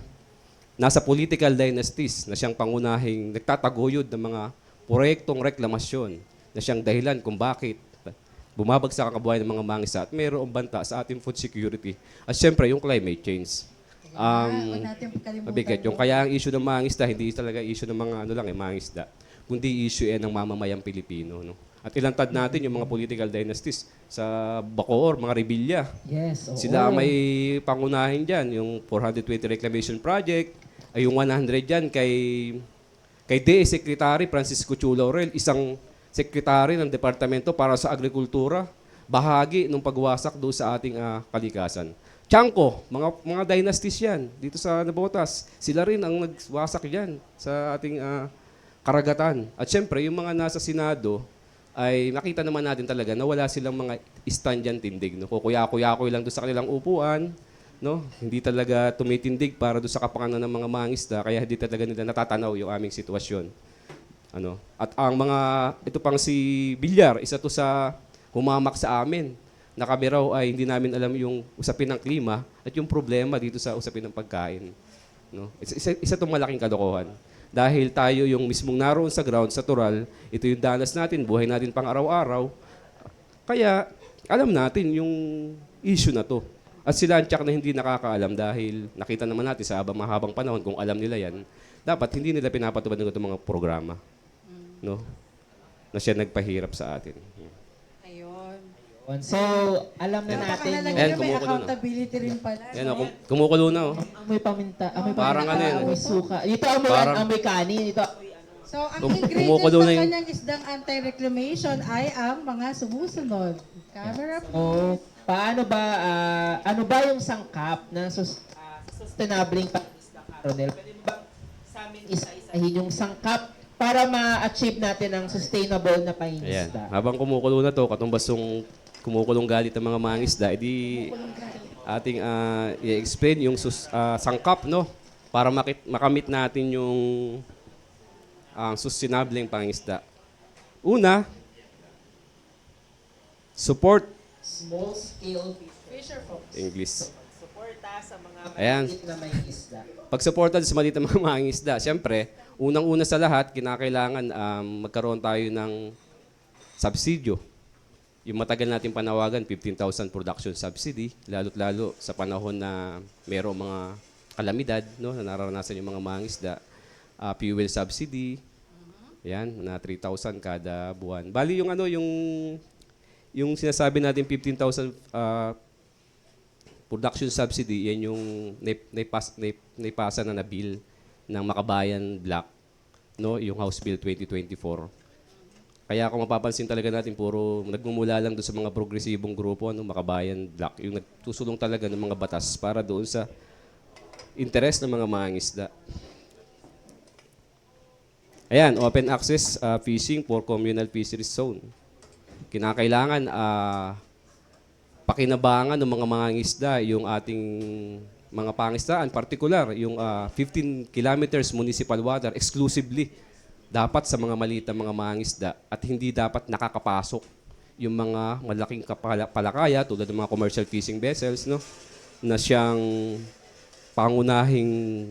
nasa political dynasties na siyang pangunahing nagtataguyod ng mga proyektong reklamasyon na siyang dahilan kung bakit bumabagsak ang kabuhayan ng mga mangisda at mayroong banta sa ating food security. At syempre, yung climate change. Huwag natin pagkalimutan. Mabigat. Yung kaya ang issue ng mangisda, hindi talaga issue ng mga mangisda, kundi issue ng mamamayang Pilipino. No? At ilantad natin yung mga political dynasties sa Bacoor, mga rebelya. Yes, oo. Sila may pangunahin dyan, yung 420 Reclamation Project, ay yung 100 dyan kay DE Secretary Francisco Chu Laurel, isang sekretary ng Departamento para sa Agrikultura. bahagi ng pagwasak doon sa ating kalikasan. Tiangco, mga dynasties yan dito sa Navotas. Sila rin ang nagwasak yan sa ating karagatan. At syempre, yung mga nasa Senado, ay nakita naman natin talaga na wala silang mga stand dyan tindig. No? Kukuya-kuya-kuy lang doon sa kanilang upuan. No? Hindi talaga tumitindig para doon sa kapakanan ng mga mangisda, kaya hindi talaga nila natatanaw yung aming sitwasyon. Ano? At ang ito pang si Villar, isa to sa humamak sa amin. Na kami raw ay hindi namin alam yung usapin ng klima at yung problema dito sa usapin ng pagkain. No? Isa itong malaking kalokohan. Dahil tayo yung mismong naroon sa ground, sa tural, ito yung danas natin, buhay natin pang araw-araw. Kaya alam natin yung issue na to. At sila ang tiyak na hindi nakakaalam dahil nakita naman natin sa mahabang panahon kung alam nila yan, dapat hindi nila pinapatupad ng itong mga programa. No? Na siya nagpahirap sa atin. Ayun. So, alam na natin Napakahalaga Ayan, na may kumukulo na. accountability rin pala. Yan, kumukulo na. Oh. amoy paminta, amoy Parang paminta, ano yun. amoy suka. Ito amoy, Parang- amoy kanin. Ito, So, ang Kumukulo ingredients na ng yung- kanyang isdang anti-reclamation ay ang mga sumusunod. Camera po. oh, paano ba, ano ba yung sangkap ng sustainable pangisda, Ronel? Pwede mo bang sa amin isa-isahin yung sangkap para ma-achieve natin ang sustainable na Ayan. pangisda? Habang kumukulo na to, katumbas yung kumukulong galit ng mga mangisda, edi ating i-explain yung sangkap, no? Para makamit natin yung sustainableng pangisda. Una, support Small scale Fisher folks. English. suporta sa mga Ayan. maliit na may isda. Pagsuporta sa maliit na mga mangingisda, siyempre, unang-una sa lahat, kinakailangan magkaroon tayo ng subsidyo. Yung matagal natin panawagan, 15,000 production subsidy, lalo't lalo sa panahon na mayroong mga kalamidad, no, na nararanasan yung mga mangingisda. Fuel subsidy, yan, na 3,000 kada buwan. Bali yung yung sinasabi natin 15,000 production subsidy, yan yung naipasa na bill ng Makabayan Black, no, yung House Bill 2024. Kaya kung mapapansin talaga natin, puro nagmumula lang doon sa mga progresibong grupo, ano, Makabayan Black, yung nagtusulong talaga ng mga batas para doon sa interes ng mga mangingisda. Ayan, open access fishing for communal fisheries zone. Kinakailangan pakinabangan ng mga mangingisda yung ating mga pangisdaan, particular yung 15 kilometers municipal water exclusively dapat sa mga maliit na mga mangingisda at hindi dapat nakakapasok yung mga malaking palakaya tulad ng mga commercial fishing vessels, no, na siyang pangunahing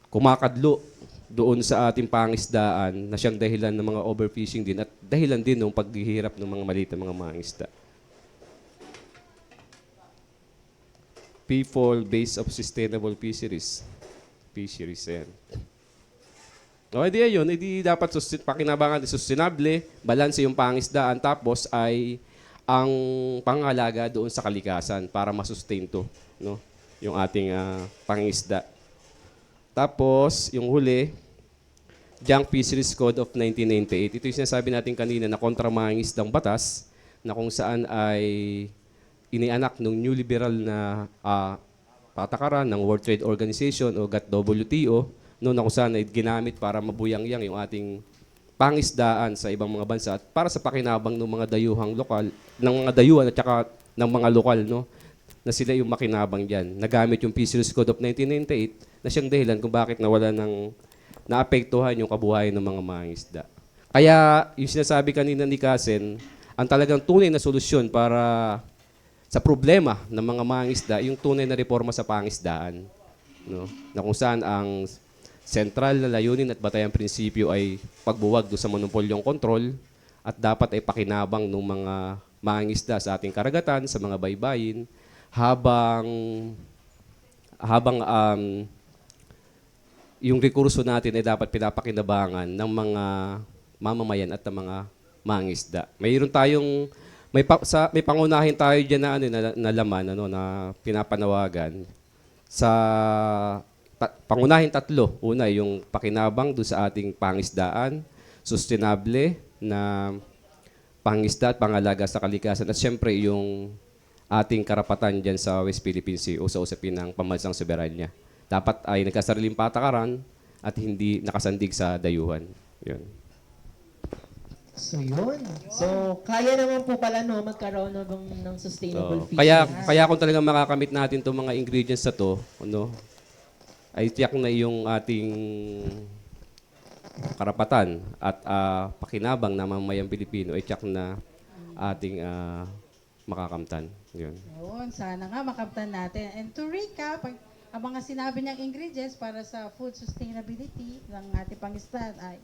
kumakadlo doon sa ating pangisdaan na siyang dahilan ng mga overfishing din at dahilan din ng paghihirap ng mga maliit na mga mangisda. People base of sustainable fisheries. Fisheries, yan. O, edi yun, edi dapat pakinabangan sustainable, balanse yung pangisdaan, tapos ay ang pangalaga doon sa kalikasan para masustain to, no, yung ating pangisda. Tapos, yung huli, Junk Fisheries Code of 1998. Ito yung sinasabi natin kanina na kontra mangingisdang batas na kung saan ay inianak ng new liberal na patakaran ng World Trade Organization o WTO, no, na kung saan ay ginamit para mabuyang-yang yung ating pangisdaan sa ibang mga bansa at para sa pakinabang ng mga dayuhang lokal, ng mga dayuhan at saka ng mga lokal, no, na sila yung makinabang diyan. Nagamit yung Fisheries Code of 1998 na siyang dahilan kung bakit naapektuhan yung kabuhayan ng mga mangingisda. Kaya yung sinasabi kanina ni Kasen, ang talagang tunay na solusyon para sa problema ng mga mangingisda, yung tunay na reforma sa pangisdaan, no, na kung saan ang sentral na layunin at batayang prinsipyo ay pagbuwag do sa monopolyong kontrol at dapat ay pakinabang ng mga mangingisda sa ating karagatan, sa mga baybayin, habang yung rekurso natin ay dapat pinapakinabangan ng mga mamamayan at ng mga mangingisda. Mayroon tayong may pangunahin tayo diyan na laman na pinapanawagan sa pangunahin tatlo. Una, yung pakinabang doon sa ating pangisdaan, sustainable na pangisda at pangalaga sa kalikasan at syempre yung ating karapatan dyan sa West Philippine Sea o sa usapin ng pambansang soberanya. Dapat ay nagkasariling patakaran at hindi nakasandig sa dayuhan. Yun. So yun. So kaya naman po pala no magkaroon ng sustainable So, fishing. kaya kung talagang makakamit natin itong mga ingredients na to, ay tiyak na yung ating karapatan at pakinabang na mamamayang Pilipino ay tiyak na ating makakamtan. Yun. Yun, sana nga makamtan natin. And to recap, ang mga sinabi niyang ingredients para sa food sustainability ng ating pangisdaan ay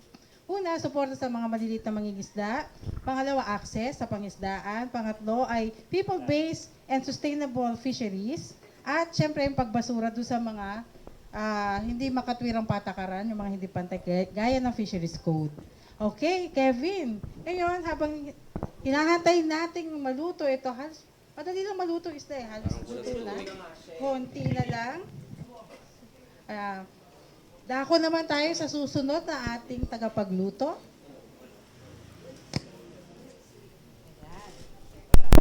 una, suporta sa mga maliliit na mangingisda. Pangalawa, access sa pangisdaan. Pangatlo ay people-based and sustainable fisheries. At syempre, yung pagbasura doon sa mga hindi makatwirang patakaran, yung mga hindi pantay, gaya ng fisheries code. Okay, Kevin. Ngayon, habang hinahantay nating maluto ito, madali lang maluto isda eh. Halos luto na. Konti na lang. Dako naman tayo sa susunod na ating tagapagluto.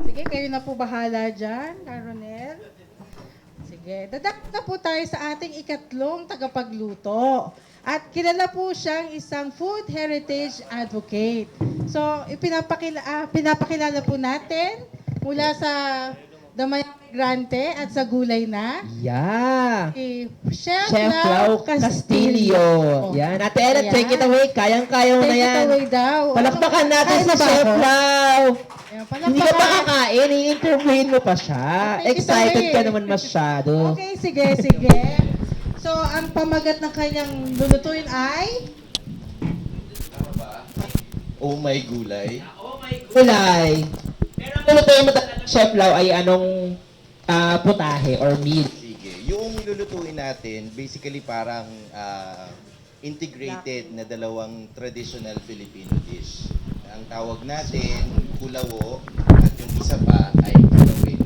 Sige, kayo na po bahala dyan, Caronel. Sige, dadak na po tayo sa ating ikatlong tagapagluto. At kilala po siyang isang food heritage advocate. So, pinapakilala po natin mula sa Damayang Migrante at sa Gulay na. Yeah. Si Chef Chef Lau Castillo. Yan. Ate Ella, Ayan. take it away. Kayang-kaya mo na Take yan. it away daw. Palakpakan natin Kain si na ba Chef ako? Lau. Ayan, Hindi ka pa palakpakan. kakain, i-interviewin mo pa siya. Take it Excited away. ka naman masyado. Okay, sige. So, ang pamagat ng kanyang lulutuin ay Oh my gulay. Kulay. Pero ang lulutuin mo talaga, Chef Lau, ay anong putahe or meat? Sige. Yung lulutuin natin, basically parang integrated na dalawang traditional Filipino dish. Ang tawag natin, kulawo, at yung isa pa ay kulawin.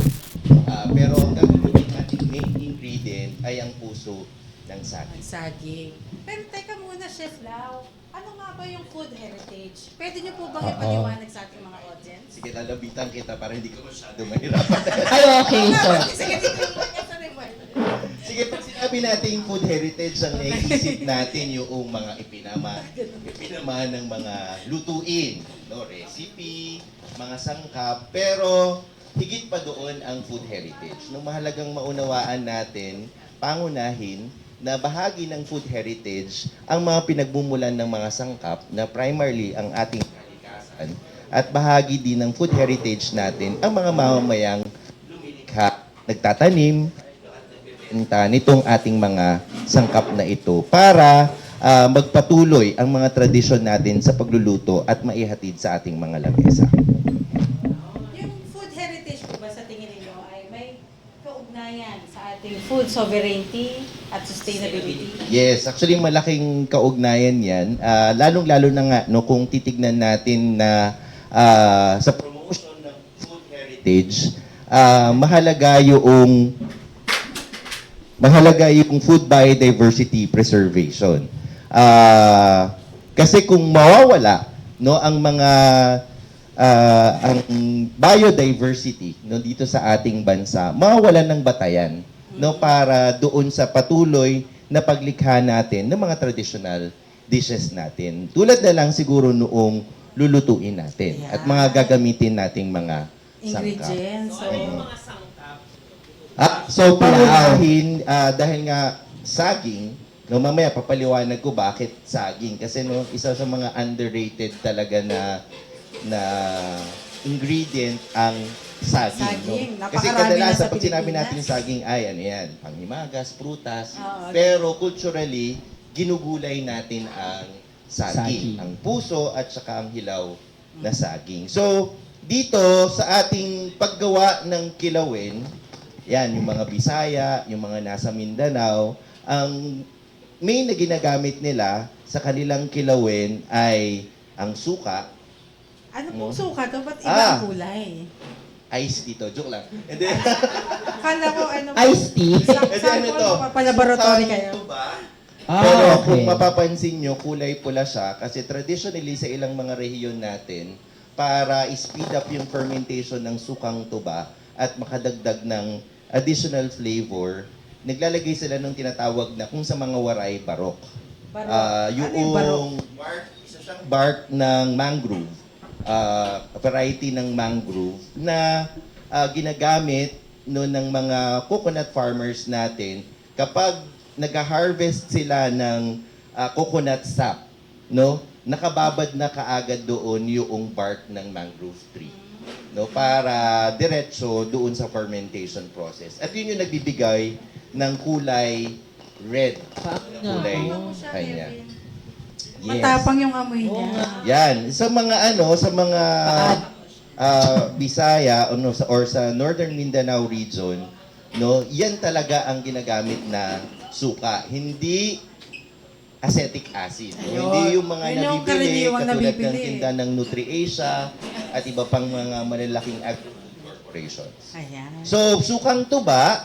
Pero ang gagawin natin main ingredient ay ang puso ng saging. saging. Pero teka muna, Chef Lau. Ano nga ba yung food heritage? Pwede niyo po bang Oo. ipaliwanag sa ating mga audience? Sige, lalabitan kita para hindi ka masyado mahirapan. Ay, okay. So, Sige, Sige, pag sinabi natin food heritage, ang naisip natin yung mga ipinama ng mga lutuin, no? Recipe, mga sangkap, pero higit pa doon ang food heritage. No, mahalagang maunawaan natin, pangunahin, na bahagi ng food heritage ang mga pinagmumulan ng mga sangkap na primarily ang ating kalikasan at bahagi din ng food heritage natin ang mga mamamayang lumilikha, nagtatanim, nitong ating mga sangkap na ito para magpatuloy ang mga tradisyon natin sa pagluluto at maihatid sa ating mga lamesa. Yung food heritage po ba sa tingin ninyo ay may kaugnayan sa ating food sovereignty at sustainability? Yes, actually malaking kaugnayan yan. Lalong-lalo na nga no, kung titignan natin na sa promotion ng food heritage, mahalaga yung food biodiversity preservation. Kasi kung mawawala no ang mga ang biodiversity no dito sa ating bansa, mawawalan ng batayan no para doon sa patuloy na paglikha natin ng mga traditional dishes natin. Tulad na lang siguro noong lulutuin natin at mga gagamitin nating mga sangkap. Ingredients. So, paunahin, dahil nga saging, no, mamaya papaliwanag ko bakit saging. Kasi no, isa sa mga underrated talaga na ingredient ang saging. Saging. No? Kasi Napakarami na kadalasan, sa pag sinabi Pilipinas. natin saging, ay ano yan, panghimagas, prutas. Oo. Pero culturally, ginugulay natin ang saging. Saging. Ang puso at saka ang hilaw na saging. So, dito sa ating paggawa ng kilawin, yan, yung mga Bisaya, yung mga nasa Mindanao, ang main na ginagamit nila sa kanilang kilawin ay ang suka, Ano No? pong suka to? Ba't Ah. ibang kulay? ice dito, joke lang. And then, Akala ko ano iced tea. and then ito, Palaboratory sukang kayo. tuba. Ah, Pero okay. kung mapapansin nyo, kulay pula siya kasi traditionally sa ilang mga rehiyon natin, para speed up yung fermentation ng sukang tuba at makadagdag ng additional flavor, naglalagay sila ng tinatawag na kung sa mga waray barok. Yung barok? Bark, isa siyang bark ng mangrove, variety ng mangrove na ginagamit no ng mga coconut farmers natin kapag nag-harvest sila ng coconut sap, no? Nakababad na kaagad doon yung bark ng mangrove tree, no? Para diretso doon sa fermentation process. At yun yung nagbibigay ng kulay red. Kulay kanya. Yes. Matapang yung amoy niya. Yan. Sa mga Bisaya or sa Northern Mindanao region, no, yan talaga ang ginagamit na suka. Hindi acetic acid. No? Ayun. Hindi yung mga Yun yung nabibili karaniwang katulad ng nabibili. tinda ng Nutri-Asia at iba pang mga malalaking corporations. Ayan. So, sukang tuba,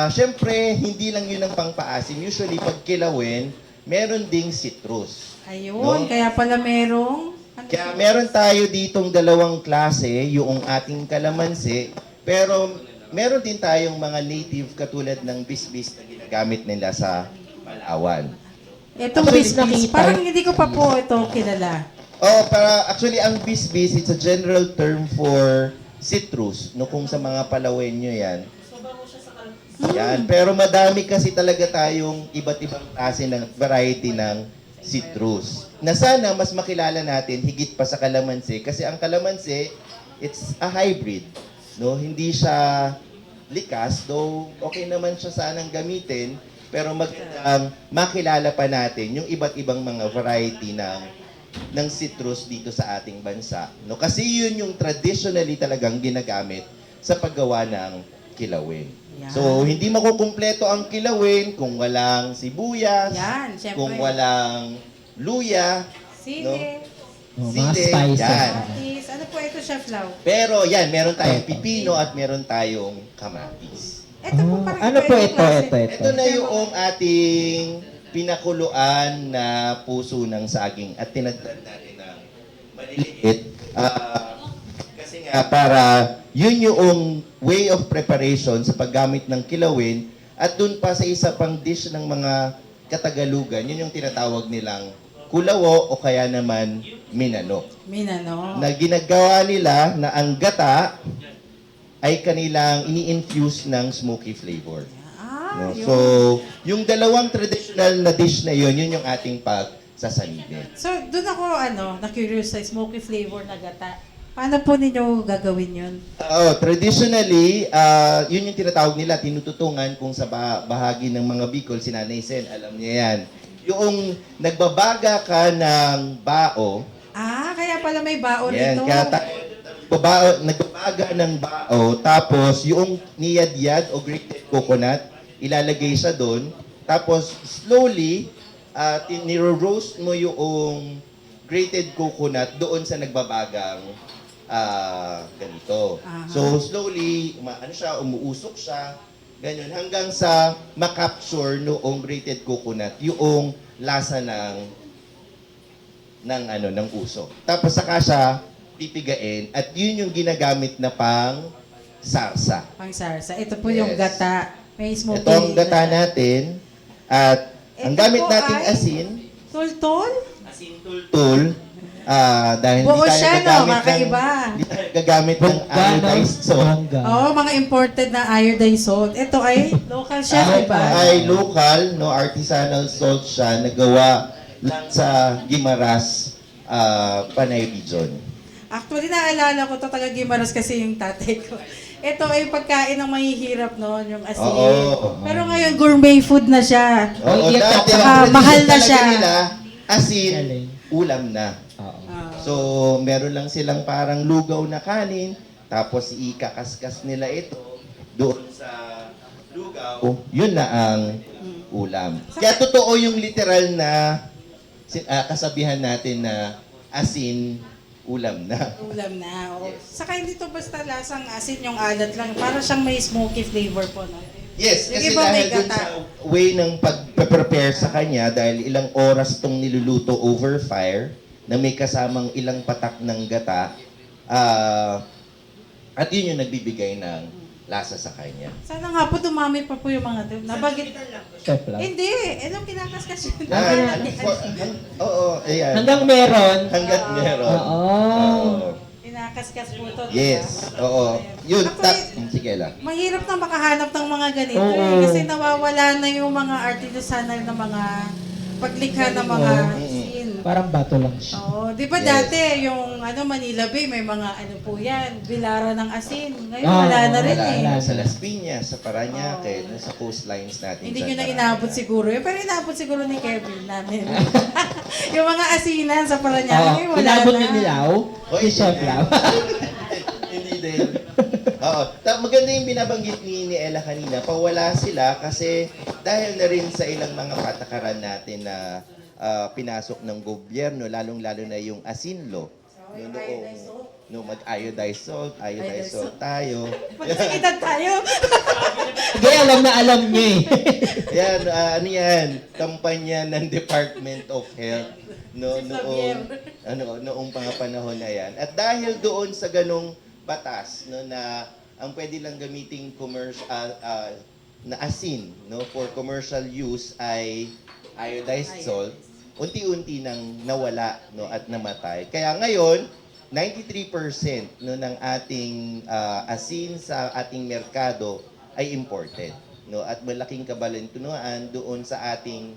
syempre, hindi lang yun ang pangpaasim. Usually, pag kilawin, meron ding citrus. Ayun, No? kaya pala merong... Kaya meron tayo ditong dalawang klase, yung ating kalamansi, pero meron din tayong mga native katulad ng bisbis na ginagamit nila sa Palawan. Itong bisbis, parang hindi ko pa po ito kilala. Actually, ang bisbis, it's a general term for citrus, no, kung sa mga Palawenyo yan. Yan, pero madami kasi talaga tayong iba't ibang klase ng variety ng citrus. Na sana mas makilala natin higit pa sa kalamansi kasi ang kalamansi, it's a hybrid, no? Hindi siya likas, though okay naman siya sanang gamitin, pero magandang makilala pa natin yung iba't ibang mga variety ng citrus dito sa ating bansa, no? Kasi yun yung traditionally talagang ginagamit sa paggawa ng kilawin. Yan. So, hindi makukumpleto ang kilawin kung walang sibuyas, Yan, syempre. kung walang luya, Sili. Mga sili, spices. yan. Kamatis. Ano po ito, Chef Lau? Pero yan, meron tayong pipino at meron tayong kamatis. Ito po parang Ano po iba-ibang ito? klase. Ito na yung ating pinakuluan na puso ng saging at tinagdan natin ng maliliit. Kasi nga, para yun yung way of preparation sa paggamit ng kilawin at dun pa sa isa pang dish ng mga Katagalugan, yun yung tinatawag nilang kulawo o kaya naman minano. Minano. Na ginagawa nila na ang gata ay kanilang ini-infuse ng smoky flavor. No? Yun. So, yung dalawang traditional na dish na yun yung ating pagsasanibin. So, doon ako, na-curious sa smoky flavor na gata. Paano po ninyo gagawin yun? Traditionally, yun yung tinatawag nila, tinututungan kung sa bahagi ng mga Bicol, si Nanay Sen, alam niya yan. Yung nagbabaga ka ng bao, Kaya pala may baon yan, ito. kaya nagbabaga ng bao, tapos yung niyadyad o grated coconut, ilalagay siya doon, tapos slowly, niro-roast mo yung grated coconut doon sa nagbabagang ganito. Aha. So slowly, umuusok siya, ganyan, hanggang sa makapture noong grated coconut yung lasa ng usok. Tapos saka siya pipigain at yun yung ginagamit na pang sarsa. Pang sarsa. Ito po yung Yes. gata. May smoky. Ito ang gata natin at ang Ito gamit po nating ay asin, Tol-tol? asin tultul, dahil Buo hindi tayo siya, no? gagamit Kakaiba. hindi tayo gagamit ng iodized salt. Oo, mga imported na iodine salt. Ito ay local chef, di ba? Ay local, no, artisanal salt siya, nagawa lang sa Guimaras, Panay Region. Actually, naalala ko to taga Gimaras kasi yung tatay ko. Ito ay pagkain ng mahihirap noon, yung asin. Oo. Pero ngayon, gourmet food na siya. Oo, dati Saka ang mahal na tradition siya. talaga nila, asin, Galing. ulam na. Ah. So, meron lang silang parang lugaw na kanin, tapos ikakaskas nila ito doon sa lugaw, yun na ang ulam. Kaya totoo yung literal na kasabihan natin na asin, ulam na. Ulam na. Oo. Saka hindi to basta lasang asin yung alat lang. Para siyang may smoky flavor po. No? Yes, Yung kasi iba may dahil dun gata. sa way ng pag-prepare sa kanya, dahil ilang oras tong niluluto over fire, na may kasamang ilang patak ng gata. At yun yung nagbibigay ng lasa sa kanya. Sana nga po dumami pa po yung mga nabagit. Chef lang. Hindi, anong kinakaskas yun? Oo, ayan. Hanggang meron. Hanggat meron. Oo. Oo. Kinakaskas po to. Yes, oo. Yun, sige lang. Mahirap na makahanap ng mga ganito Oo. kasi nawawala na yung mga artisanal na mga paglikha ng mga scene. Parang bato lang siya. Oo, di ba Yes. dati yung Manila Bay, may mga ano po yan, bilara ng asin. Ngayon Ah, wala na rin Wala eh. na sa Las Piñas, sa Parañaque, sa coastlines natin. Hindi sa nyo na Parañaque. inaabot siguro yun, pero inaabot siguro ni Kevin namin. Yung mga asinan sa Parañaque, wala Inabot na. ni Nilaw. Si Chef lang. Hindi din. Oo. Maganda yung binabanggit ni Ella kanina. Pawala sila kasi dahil na rin sa ilang mga patakaran natin na pinasok ng gobyerno, lalong-lalo na yung asinlo. Mag-iodized salt, iodized salt tayo. Magsikitan tayo. Hindi, alam na alam niya eh. Yan, ano yan, kampanya ng Department of Health noong mga panahon na yan. At dahil doon sa ganong batas na ang pwede lang gamiting na asin for commercial use ay iodized salt, unti-unti nang nawala at namatay. Kaya ngayon, 93% ng ating asin sa ating merkado ay imported. At malaking kabalintunuan doon sa ating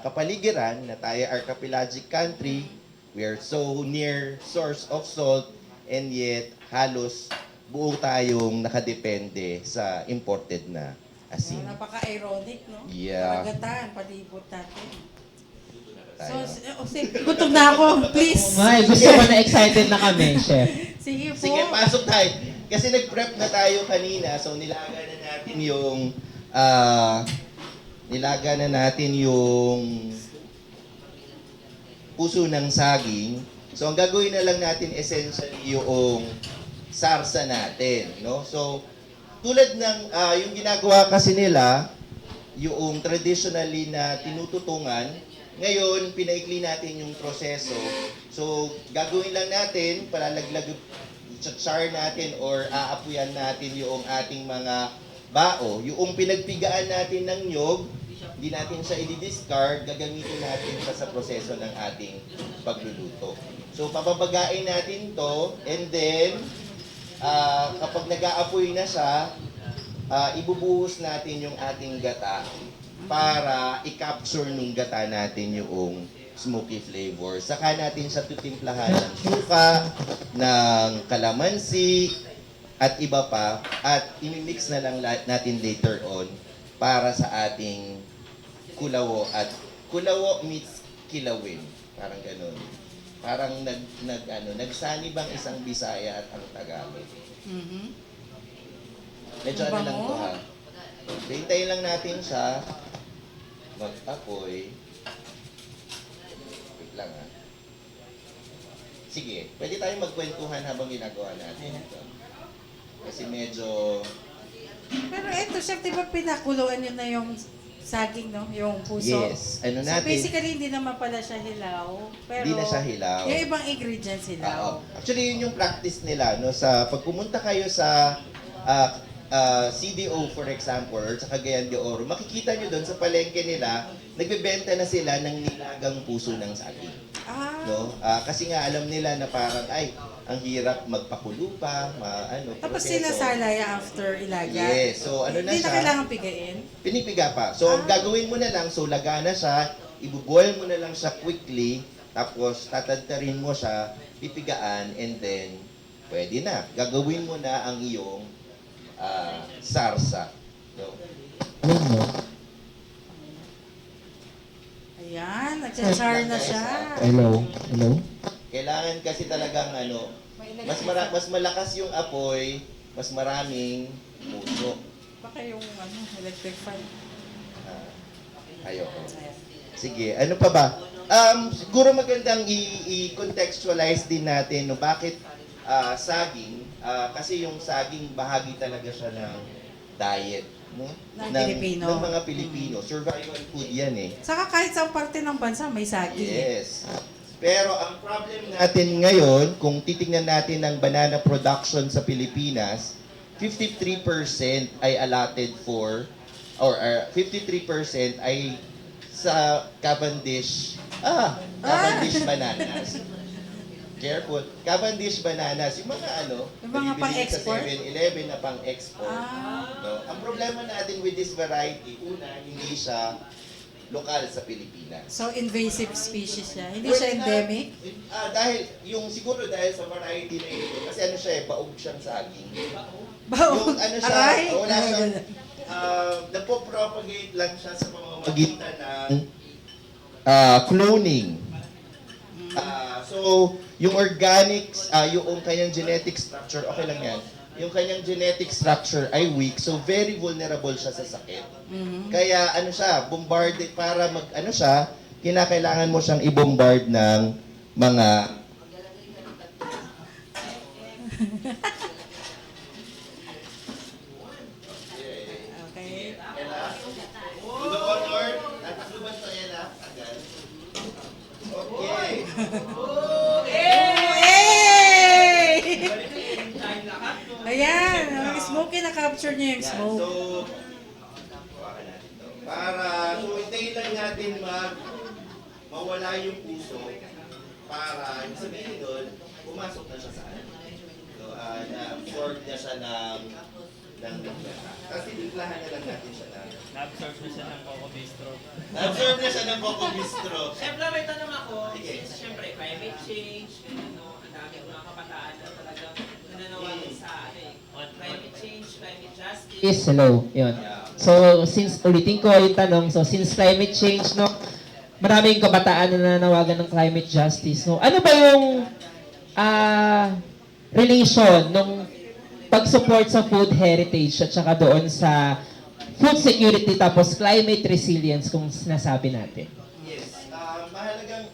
kapaligiran na tayo archipelagic country. We are so near source of salt and yet halos buo tayong nakadepende sa imported na asin. Napaka-ironic, no? Yeah. Karagatan, palibot natin. So, Tayo. gutom na ako. Please. May, gusto ko na excited na kami, Chef. Sige po. Sige, pasok tayo. Kasi nag-prep na tayo kanina, so nilaga na natin yung puso ng saging. So ang gagawin na lang natin essentially yung sarsa natin, no? So tulad ng yung ginagawa kasi nila, yung traditionally na tinututungan, ngayon pinaikli natin yung proseso. So gagawin lang natin, palalaglag, char natin or aapuyan natin yung ating mga bao. Yung pinagpigaan natin ng nyog, hindi natin siya i-discard, gagamitin natin siya sa proseso ng ating pagluluto. So papabagain natin to and then kapag nag-aapoy na siya, ibubuhos natin yung ating gata para i-capture nung gata natin yung smoky flavor. Saka natin siya tutimplahan ng suka, ng kalamansi, at iba pa. At imimix na lang natin later on para sa ating kulawo. At kulawo meets kilawin. Parang ganun. Parang nagsani bang isang Bisaya at ang Tagalog. Medyo ano lang to ha. Hintayin lang natin siya mag-apoy. Wait lang ha. Sige, pwede tayong magkwentuhan habang ginagawa natin ito. Kasi medyo... Pero eto, Chef, di ba pinakuluan nyo na yung saging, no? Yung puso? Yes. Ano So natin? basically, hindi naman pala siya hilaw. Pero Hindi na siya hilaw. yung ibang ingredients hilaw. Actually, yun yung practice nila. No? Pag pumunta kayo sa CDO, for example, or sa Cagayan de Oro, makikita nyo doon sa palengke nila, nagbebenta na sila ng nilagang puso ng saging. No? Kasi nga alam nila na parang, ang hirap magpakulo pa, Tapos proseso. sinasalaya after ilaga. Yes. So, ano na Hindi siya? na kailangan pigain. Pinipiga pa. So, ang gagawin mo na lang, so laga na siya, ibuboil mo na lang siya quickly, tapos tatadtarin mo siya, pipigaan, and then, pwede na. Gagawin mo na ang iyong sarsa. No? Alam mo, Ayan, nagchachar na siya. hello. Kailangan kasi talagang mas malakas yung apoy, mas maraming puso. Baka yung electric fan. Ayoko. Sige, ano pa ba? Siguro magandang i-contextualize din natin bakit saging, kasi yung saging bahagi talaga siya ng diet, no? Ng Pilipino. Ng mga Pilipino. Survival food yan eh. Saka kahit sa parte ng bansa may saging. Yes. Pero ang problem natin ngayon, kung titingnan natin ang banana production sa Pilipinas, 53% ay allotted for, or 53% ay sa Cavendish bananas. Careful. Cavendish bananas, yung mga Yung mga nabibili pang-export? sa 7-Eleven na pang-export. Ah. No? Ang problema natin with this variety, una, hindi siya lokal sa Pilipinas. So, invasive species siya. Hindi siya endemic? Siguro dahil sa variety na ito, kasi siya baog siyang saging. Baog? Yung siya, Aray? wala siyang, napopropagate lang siya sa pamamagitan ng cloning. So, yung organics, yung kanyang genetic structure, okay lang yan. Yung kanyang genetic structure ay weak, so very vulnerable siya sa sakit. Kaya siya, bombarded para kinakailangan mo siyang i-bombard ng mga Okay. to the honor, tataklo ba sa Ella? Agad. Okay. Hey! Ayan, ang smoky na-capture niya yung smoke. So, hawakan natin to. Hintayin lang natin mawala yung puso para, yung sabihin doon, pumasok na siya sa So, na-absorb niya siya ng tapos tinimplahan na lang natin siya na. Na-absorb na siya ng Coco Bistro. Na-absorb na siya ng Coco Bistro. Siyempre, may tanong ako. Sige. Siyempre, climate change, ang daming mga kabataan na talagang nananawagan sa climate change, climate justice. Yes, hello. Yun. So, ulitin ko yung tanong, since climate change, no, maraming kabataan na nananawagan ng climate justice, no, ano ba yung relation nung pag-support sa food heritage at saka doon sa food security tapos climate resilience kung sinasabi natin? Yes. Mahalagang,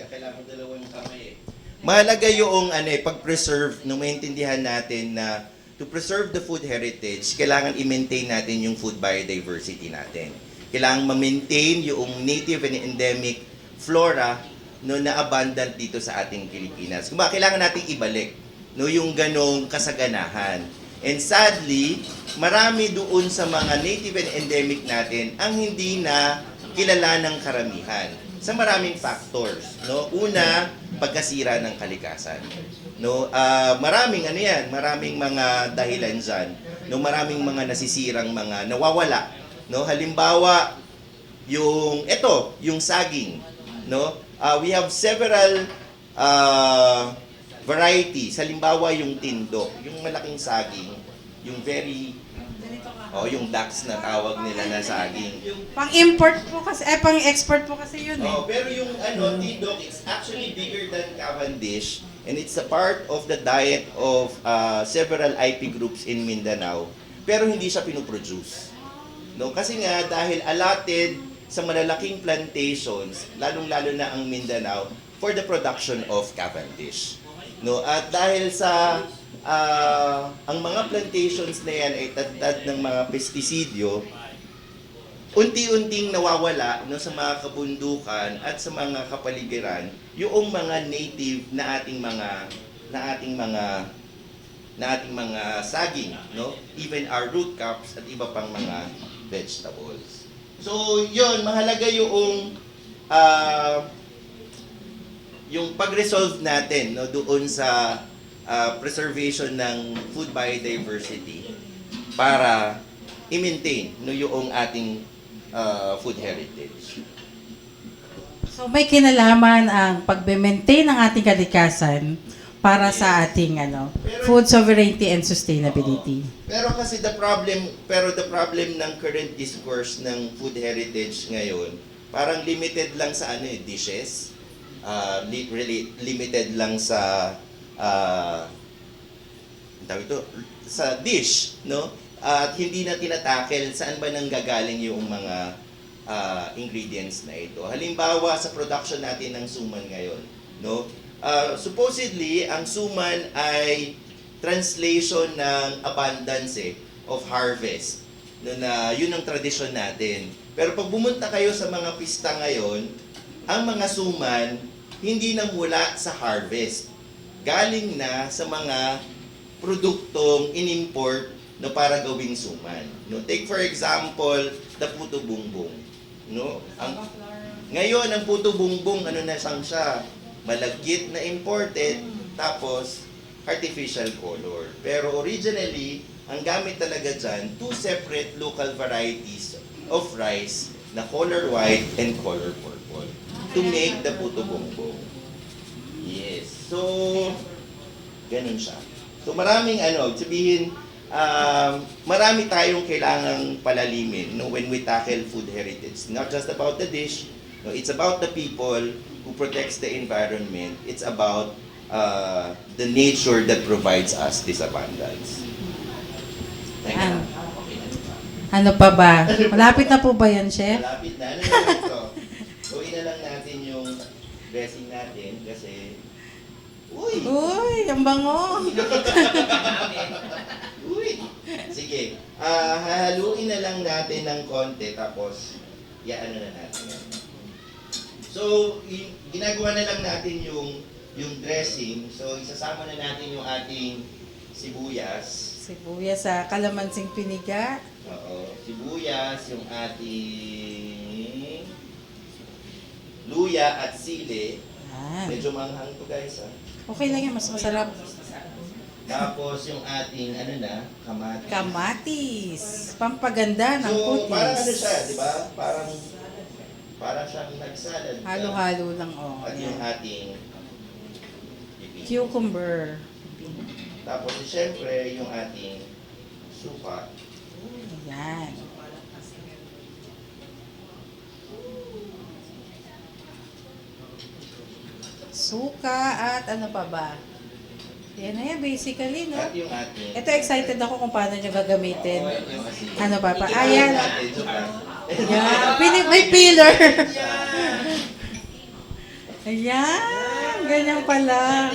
kailangan dalawang kamay Mahalaga yung pag-preserve, nung maintindihan natin na to preserve the food heritage, kailangan i-maintain natin yung food biodiversity natin. Kailangan ma-maintain yung native and endemic flora na abundant dito sa ating Pilipinas. Kailangan nating ibalik yung ganong kasaganahan. And sadly, marami doon sa mga native and endemic natin ang hindi na kilala ng karamihan sa maraming factors. Una, pagkasira ng kalikasan. Maraming maraming mga dahilan dyan. Maraming mga nasisirang mga nawawala. Halimbawa, yung saging. We have several varieties. Halimbawa, yung tindo, yung malaking saging, yung yung ducks na tawag nila na saging. Pang-import po kasi, pang-export po kasi yun eh. Pero yung tindo, it's actually bigger than Cavendish, and it's a part of the diet of several IP groups in Mindanao, pero hindi siya pinoproduce. Kasi nga, dahil allotted sa malalaking plantations, lalong-lalo na ang Mindanao, for the production of Cavendish. At dahil sa ang mga plantations na yan ay tad ng mga pestisidyo, unti-unting nawawala sa mga kabundukan at sa mga kapaligiran yung mga native na ating mga saging, even our root crops at iba pang mga vegetables. So, yun, mahalaga yung pag-resolve natin doon sa preservation ng food biodiversity para i-maintain yung ating food heritage. So may kinalaman ang pag-maintain ng ating kalikasan para sa ating food sovereignty and sustainability. Pero kasi the problem ng current discourse ng food heritage ngayon, parang limited lang sa dishes. Limited lang sa sa dish, at hindi na tinatakel saan ba nanggagaling yung mga ingredients na ito. Halimbawa sa production natin ng suman ngayon, supposedly ang suman ay translation ng abundance of harvest, na yun ang tradisyon natin. Pero pag bumunta kayo sa mga pista ngayon, ang mga suman hindi na mula sa harvest. Galing na sa mga produktong inimport no, para gawing suman. No, take for example, the puto bumbong. No? Ngayon, ang puto bumbong, ano na sang siya? Malagkit na imported, tapos artificial color. Pero originally, ang gamit talaga dyan, 2 separate local varieties of rice na color white and color purple to make the puto bumbong. Yes. So, ganun siya. So, maraming sabihin, marami tayong kailangang palalimin no, when we tackle food heritage. Not just about the dish, no, it's about the people who protects the environment. It's about the nature that provides us this abundance. Thank you. Ano pa ba? Malapit na po ba yan, Chef? Malapit na. Ano naman ito? Gawin na lang natin yung dressing natin kasi... Uy! Uy, ang bango. Uy! Sige. Hahaluin na lang natin ng konti tapos ano na natin yan. So, ginagawa na lang natin yung dressing. So, isasama na natin yung ating sibuyas. Sibuyas sa kalamansing piniga. Oo. Sibuyas, yung ating luya at sili. Yan. Medyo manghang to guys, ha? Okay lang yan, mas masarap. Tapos yung ating, kamatis. Kamatis. Pampaganda ng So, parang kutis. siya, di ba? Parang siyang nagsalad. Halo-halo lang, oh. At yung Yan. ating pipino. Cucumber. Tapos, siyempre, yung ating suka. Yan. Suka at ano pa ba? Yan na yan, basically, no? At yung ating... Ito, excited ako kung paano nyo gagamitin. Oo, yung asin. Ano pa pa? Ikinain Ayan. natin, joke lang. Yan. May peeler. Ayan. Ganyan pala.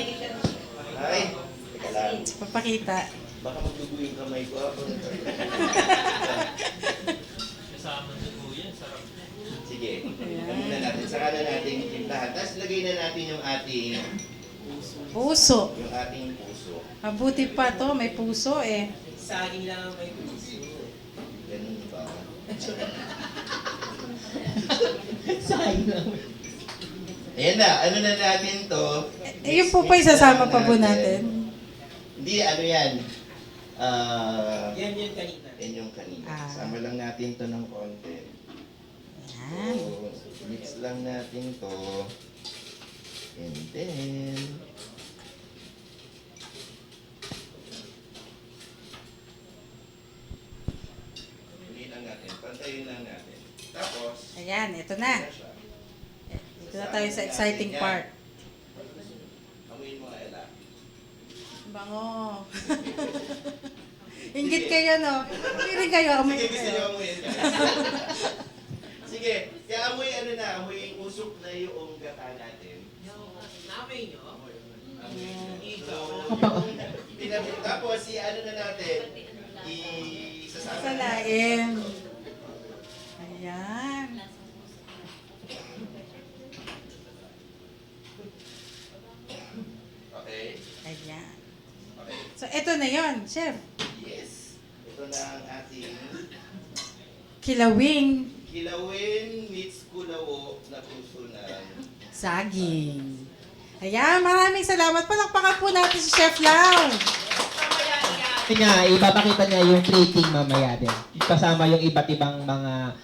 Ay, teka lang. Papakita. Baka magdugo yung kamay ko. Kasama na po yan, sarap. Sige. Ano na natin? Saka na natin timplahan. Tapos lagay na natin yung ating Puso. puso. Mabuti pa to, may puso eh. Saging lang ang may puso. Ganun ba? Ayan na. Ano na natin to? Yung po pa isasama pa po natin. Hindi, ano yan? Yan yung kanina. Yan yung kanina. Ah. Sama lang natin to ng konti. Yan. So, mix lang natin to. And then... Hindi lang natin. Pantayin lang natin. Tapos... Ayan, ito na. ano siya? Ito na tayo sa exciting part. Amuin mo, Ella. Bango. Inggit kayo, no? Hindi rin kayo, amoy Sige, gusto kayo. niyo amuin. Sige, kaya amoy amoy usok na yung gata natin. Namay nyo? So, tapos, ano na natin? Isasama. Salain. Ayan. Okay? Ayan. Okay. So, ito na yon, Chef. Yes. Ito na ang ating Kilawing kilawin meets kulawo na puso ng saging. Ayan, maraming salamat. Palakpakan po natin si Chef Lau. Niya, ipapakita niya yung plating mamaya din. Kasama yung iba't ibang mga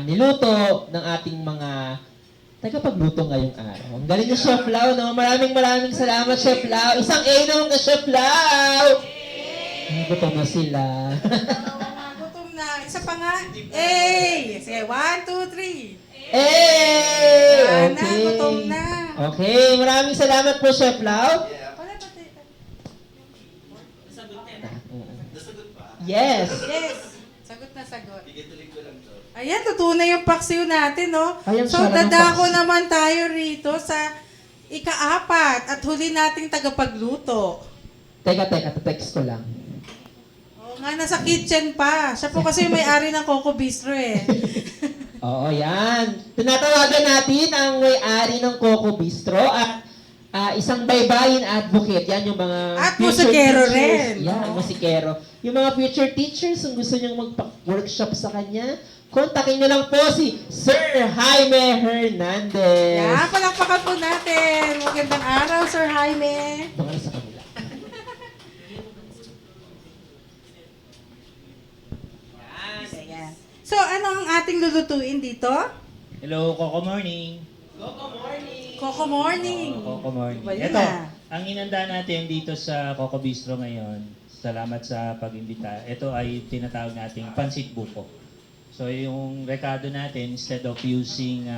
niluto ng ating mga tagapagluto ngayong araw. Ang galing ni Chef Lau, no? Maraming salamat, Chef Lau. Isang A naman kay Chef Lau! Gutom na sila. Gutom na. Isa pa nga. Hey! Sige, 1, 2, 3. Hey! Ayan na, Okay. gutom na. Okay, maraming salamat po, Chef Lau. Wala ba tayo? nasagot pa. Yes! Yes. Sagot na sagot. Tigituloy ko lang to. Ayan, tutunay yung paksiw natin, no? Ayan, So, sarap ng dadako paksiw. naman tayo rito sa ika-4 at huli nating tagapagluto. Teka, text ko lang. Oo nga, nasa kitchen pa. Siya po kasi yung may-ari ng Coco Bistro eh. Oo, yan. Tinatawagan natin ang may-ari ng Coco Bistro at isang baybayin advocate. Yan yung mga At future musikero teachers. rin. Yan, musikero. Yung mga future teachers, kung gusto nyo magpa-workshop sa kanya, kontakin nyo lang po si Sir Jaime Hernandez. Yan, palakpakan po natin. Magandang araw, Sir Jaime. Baka sa kanila. Ayan. So, ano ang ating lulutuin dito? Hello, Coco Morning. Coco Morning. Coco Morning. Iba yun Ito, ah. ang inanda natin dito sa Coco Bistro ngayon, salamat sa pag-imbita. Ito ay tinatawag nating pansit buko. So yung rekado natin, instead of using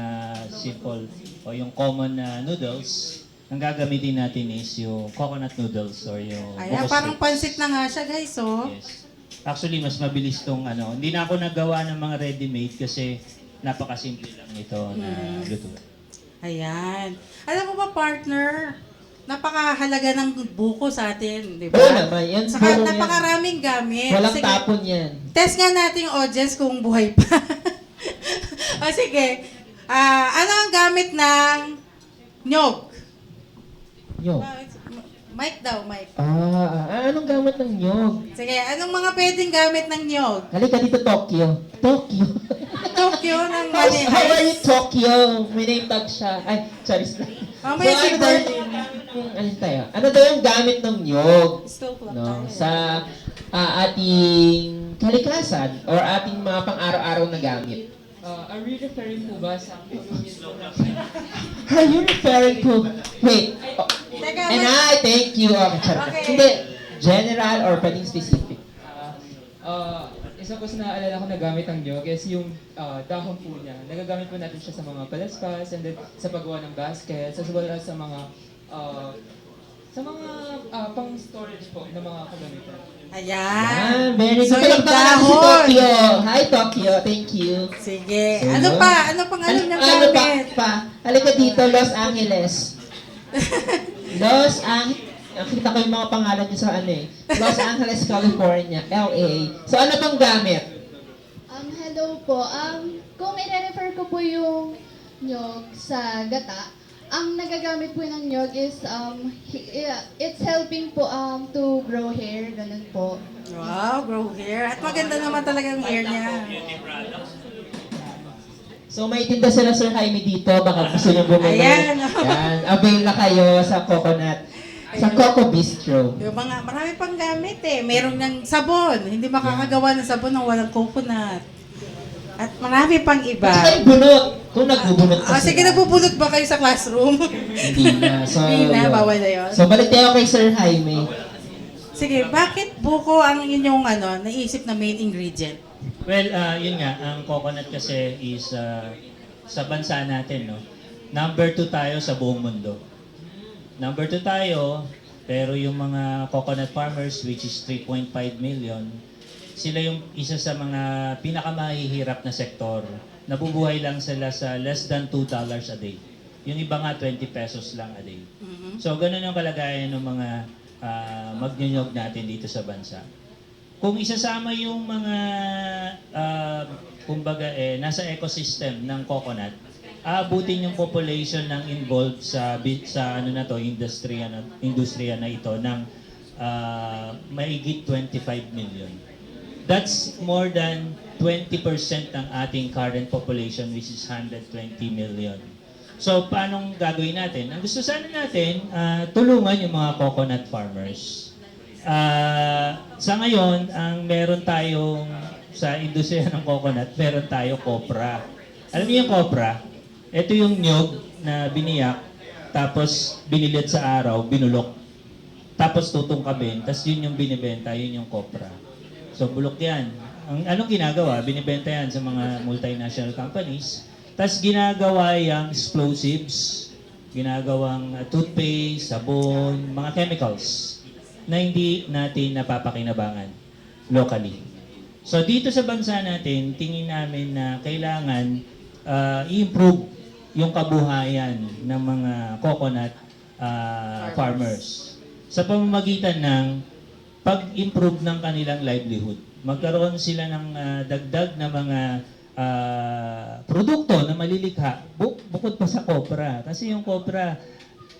simple o yung common noodles, ang gagamitin natin is yung coconut noodles or yung Ayan, buko parang strips. pansit na nga siya, guys, oh. Yes. Actually, mas mabilis tong ano. Hindi na ako naggawa ng mga ready-made kasi napakasimple lang ito na luto. Ayan. Alam mo ba, partner, napakahalaga ng buko sa atin, di ba? Oo naman, yan. Saka buong yan. napakaraming gamit. Walang Sige, tapon yan. test nga natin yung audience kung buhay pa. O sige, ano ang gamit ng nyog? Nyog. Mic daw, mic. Anong gamit ng nyog? Sige, anong mga pwedeng gamit ng nyog? Halika dito, Tokyo. Tokyo. Tokyo ng How are Manila. you, Tokyo? May name tag siya. Ay, charis lang. Oh, may si ano daw yung gamit ng, ano tayo? Ano daw yung gamit ng nyog? Still clock No? tayo. Sa ating kalikasan or ating mga pang-araw-araw na gamit. Are we referring po ba sa Are you referring to... Wait. Teka, And I thank you. Charot. Okay. Hindi. General or pwedeng specific. isa po sa naaalala ko na gamit ng nyog is yung dahon po niya. Nagagamit po natin siya sa mga palaspas and then sa paggawa ng baskets as well as sa mga pang-storage po ng mga kagamitan. Ayan. Very good. So, yung Palakpakan natin si dahon. Tokyo. Hi, Tokyo. Thank you. Sige. So, Ano yun. pa? Ano pang alam niyang Ano gamit? pa? Halika dito, Los Angeles. Los Angeles. Nakita ko yung mga pangalan niyo sa ano eh. Los Angeles, California, LA. So ano pang gamit? Hello po. Kung i-refer ko po yung nyog sa gata, ang nagagamit po ng nyog is it's helping po to grow hair, ganun po. Wow, grow hair. At maganda naman talaga yung hair niya. So may tinda sila Sir Jaime dito, baka gusto niyo bumili. Ayan. Yan, avail na kayo sa Coconut. Sa Coco Bistro. Yung mga, marami pang gamit eh. Meron ng sabon. Hindi makakagawa ng sabon ng walang coconut. At marami pang iba. At saka yung bunot. Kung nagbubunot ka Sige, sila. nagbubunot ba kayo sa classroom? Hindi na. So, Hindi na, yun. bawal na yun. So balik tayo kay Sir Jaime. Sige, bakit buko ang inyong naisip na main ingredient? Well, yun nga, ang coconut kasi is sa bansa natin, no? Number 2 tayo sa buong mundo. Number 2 tayo, pero yung mga coconut farmers, which is 3.5 million, sila yung isa sa mga pinakamahihirap na sektor. Nabubuhay lang sila sa less than $2 a day. Yung iba nga, 20 pesos lang a day. So, ganun yung kalagayan ng mga magnyonyog natin dito sa bansa. Kung isasama yung mga, kumbaga nasa ecosystem ng coconut, aabutin yung population ng involved sa ano na to, industriya na ito ng maigit 25 million. That's more than 20% ng ating current population, which is 120 million. So, paanong gagawin natin? Ang gusto sana natin, tulungan yung mga coconut farmers. Sa ngayon, ang meron tayong sa industriya ng coconut, meron tayo copra. Alam niyo yung copra? Ito yung nyog na biniyak, tapos binilid sa araw, binulok. Tapos tutungkabin, tapos yun yung binibenta, yun yung copra. So bulok yan. Anong ginagawa? Binibenta yan sa mga multinational companies. Tapos ginagawa yung explosives, ginagawang toothpaste, sabon, mga chemicals na hindi natin napapakinabangan locally. So dito sa bansa natin, tingin namin na kailangan i-improve yung kabuhayan ng mga coconut farmers sa pamamagitan ng pag-improve ng kanilang livelihood. Magkaroon sila ng dagdag na mga produkto na malilikha, bukod pa sa kopra. Kasi yung kopra,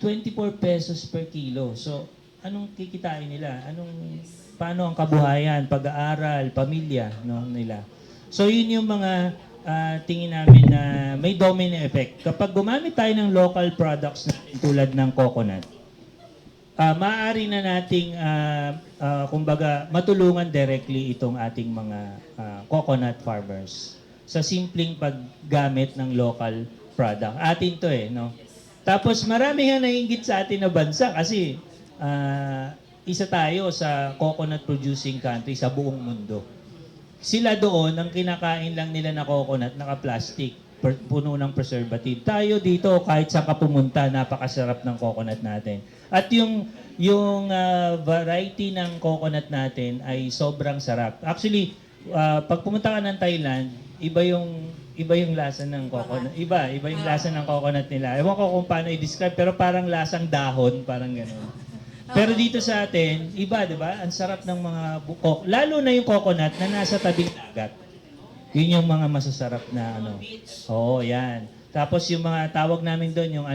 24 pesos per kilo. So, anong kikitain nila? Paano ang kabuhayan, pag-aaral, pamilya nila? So, yun yung mga tingin namin na may domino effect. Kapag gumamit tayo ng local products natin tulad ng coconut, maaari na nating kumbaga matulungan directly itong ating mga coconut farmers sa simpleng paggamit ng local product. Atin to no? Tapos marami nga naiinggit sa atin na bansa kasi isa tayo sa coconut producing country sa buong mundo. Sila doon, ang kinakain lang nila na coconut, naka-plastic, puno ng preservative. Tayo dito, kahit saan ka pumunta, napakasarap ng coconut natin. At yung variety ng coconut natin ay sobrang sarap. Actually, pag pumunta ka ng Thailand, iba yung lasa ng coconut. Iba yung lasa ng coconut nila. Ewan ko kung paano i-describe, pero parang lasang dahon, parang gano'n. Pero dito sa atin, iba, di ba? Ang sarap ng mga lalo na yung coconut na nasa tabing dagat. Yun yung mga masasarap na Oo, yan. Tapos yung mga tawag namin doon,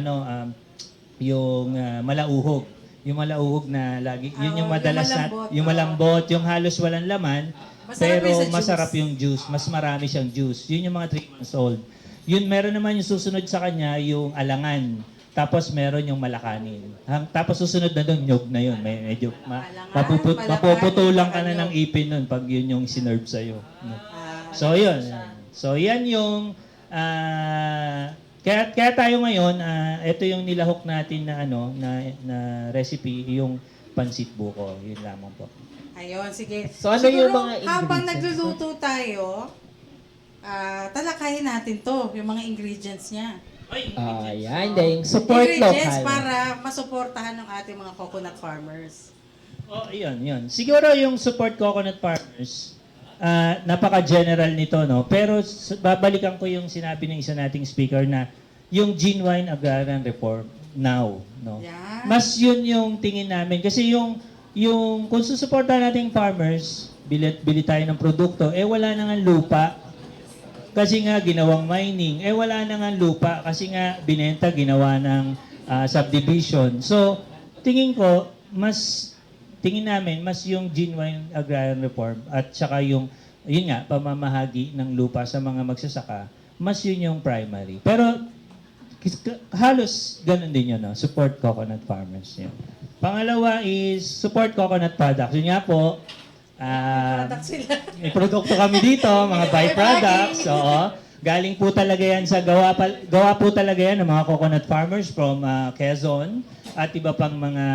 yung malauhog. Yung malauhog na lagi, yun yung madalas yung malambot, yung halos walang laman, Masarap pero yun sa masarap yung juice. Mas marami siyang juice. Yun yung mga 3 months old. Yun, meron naman yung susunod sa kanya, yung alangan. Tapos meron yung malakanin. Tapos susunod na doon, nyog na yun. Medyo mapuputulang ka na ng ipin nun pag yun yung sinerve sa'yo. So yun. So yan yung kaya tayo ngayon, ito yung nilahok natin na na recipe, yung pansit buko. Yun lamang po. Ayun, sige. So, ano Siguro, yung mga habang ingredients? nagluluto tayo, talakayin natin to, yung mga ingredients niya. Yan, yung support Ingredients local. para masuportahan ng ating mga coconut farmers. Oh, yun. Siguro yung support coconut farmers, napaka-general nito, no? Pero babalikan ko yung sinabi ng isa nating speaker na yung genuine agrarian reform now, no? Yan. Mas yun yung tingin namin. Kasi yung kung susuportahan nating farmers, bili tayo ng produkto, wala na nga lupa. Kasi nga ginawang mining, wala na nga lupa kasi nga binenta, ginawa ng subdivision. So, tingin namin, mas yung genuine agrarian reform at saka yun nga, pamamahagi ng lupa sa mga magsasaka, mas yun yung primary. Pero, halos ganun din yun, no? Support coconut farmers. Yun. Pangalawa is support coconut products. Yun nga po, may produkto kami dito, mga byproducts. Oo. Galing po talaga yan sa gawa po talaga yan ng mga coconut farmers from Quezon at iba pang mga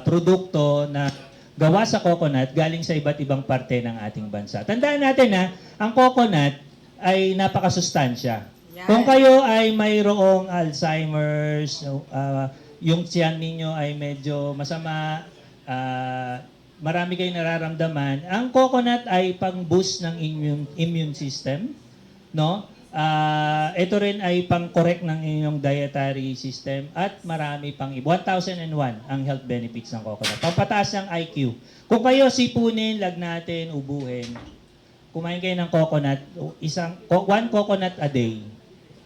produkto na gawa sa coconut galing sa iba't ibang parte ng ating bansa. Tandaan natin ang coconut ay napakasustansya. Yan. Kung kayo ay mayroong Alzheimer's, yung tiyan ninyo ay medyo masama, marami kayong nararamdaman, ang coconut ay pang-boost ng immune system, no? Ito rin ay pang-correct ng inyong dietary system at marami pang 1001 ang health benefits ng coconut. Pampataas ng IQ. Kung kayo sipunin, lagnatin, ubuhin, kumain kayo ng coconut, one coconut a day.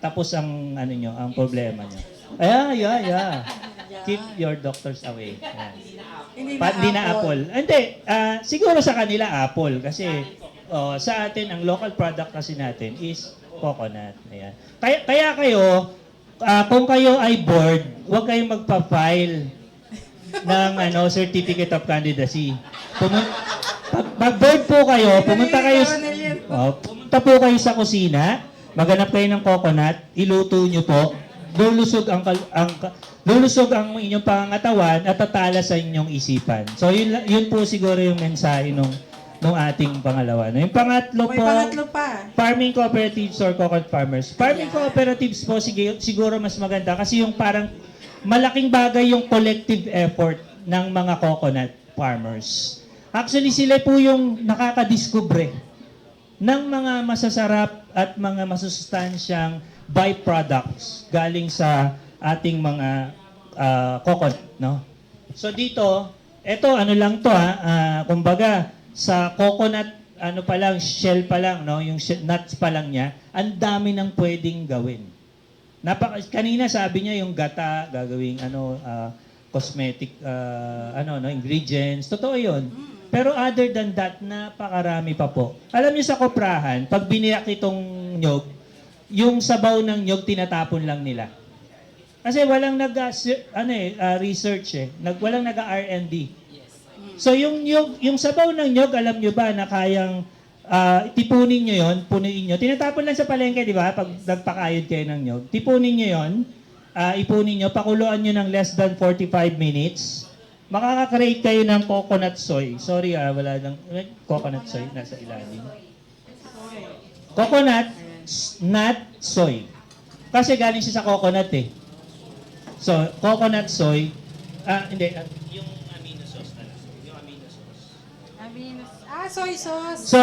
Tapos ang ang problema niyo. Yeah. Keep your doctors away. Yan. Hindi na apple. Hindi, siguro sa kanila apple kasi sa atin ang local product kasi natin is coconut. Ayan. Kaya kayo kung kayo ay bored, huwag kayong magpa-file ng certificate of candidacy. Pag-bored po kayo, pumunta po kayo sa kusina, maghanap kayo ng coconut, iluto nyo po, lulusog ang inyong pangangatawan at tatala sa inyong isipan. So yun po siguro yung mensahe nung ating pangalawa. Yung pangatlo May po, pangatlo pa. farming cooperatives or coconut farmers. Farming cooperatives po siguro mas maganda kasi yung parang malaking bagay yung collective effort ng mga coconut farmers. Actually sila po yung nakakadiskubre ng mga masasarap at mga masustansyang byproducts galing sa ating mga coconut, no? So dito, kumbaga sa coconut ano pa lang, shell pa lang, no? Yung nuts pa lang niya, ang dami nang pwedeng gawin. Kanina sabi niya yung gata, gagawing cosmetic ingredients. Totoo 'yon. Pero other than that, napakarami pa po. Alam niyo sa koprahan, pag biniyak itong nyog, yung sabaw ng nyog tinatapon lang nila. Kasi walang research walang nag-R&D. So yung sabaw ng nyog, alam niyo ba na kayang tipunin niyo 'yon, punuin niyo. Tinatapon lang sa palengke, di ba? Pag nagpakayod kayo ng nyog, tipunin niyo 'yon. Ipunin niyo, pakuluan niyo ng less than 45 minutes. Makaka-create kayo ng coconut soy. Sorry, wala lang coconut soy nasa ilalim. Coconut nut soy. Kasi galing siya sa coconut eh. So, coconut soy, yung amino sauce na lang. Yung amino sauce. Soy sauce. So,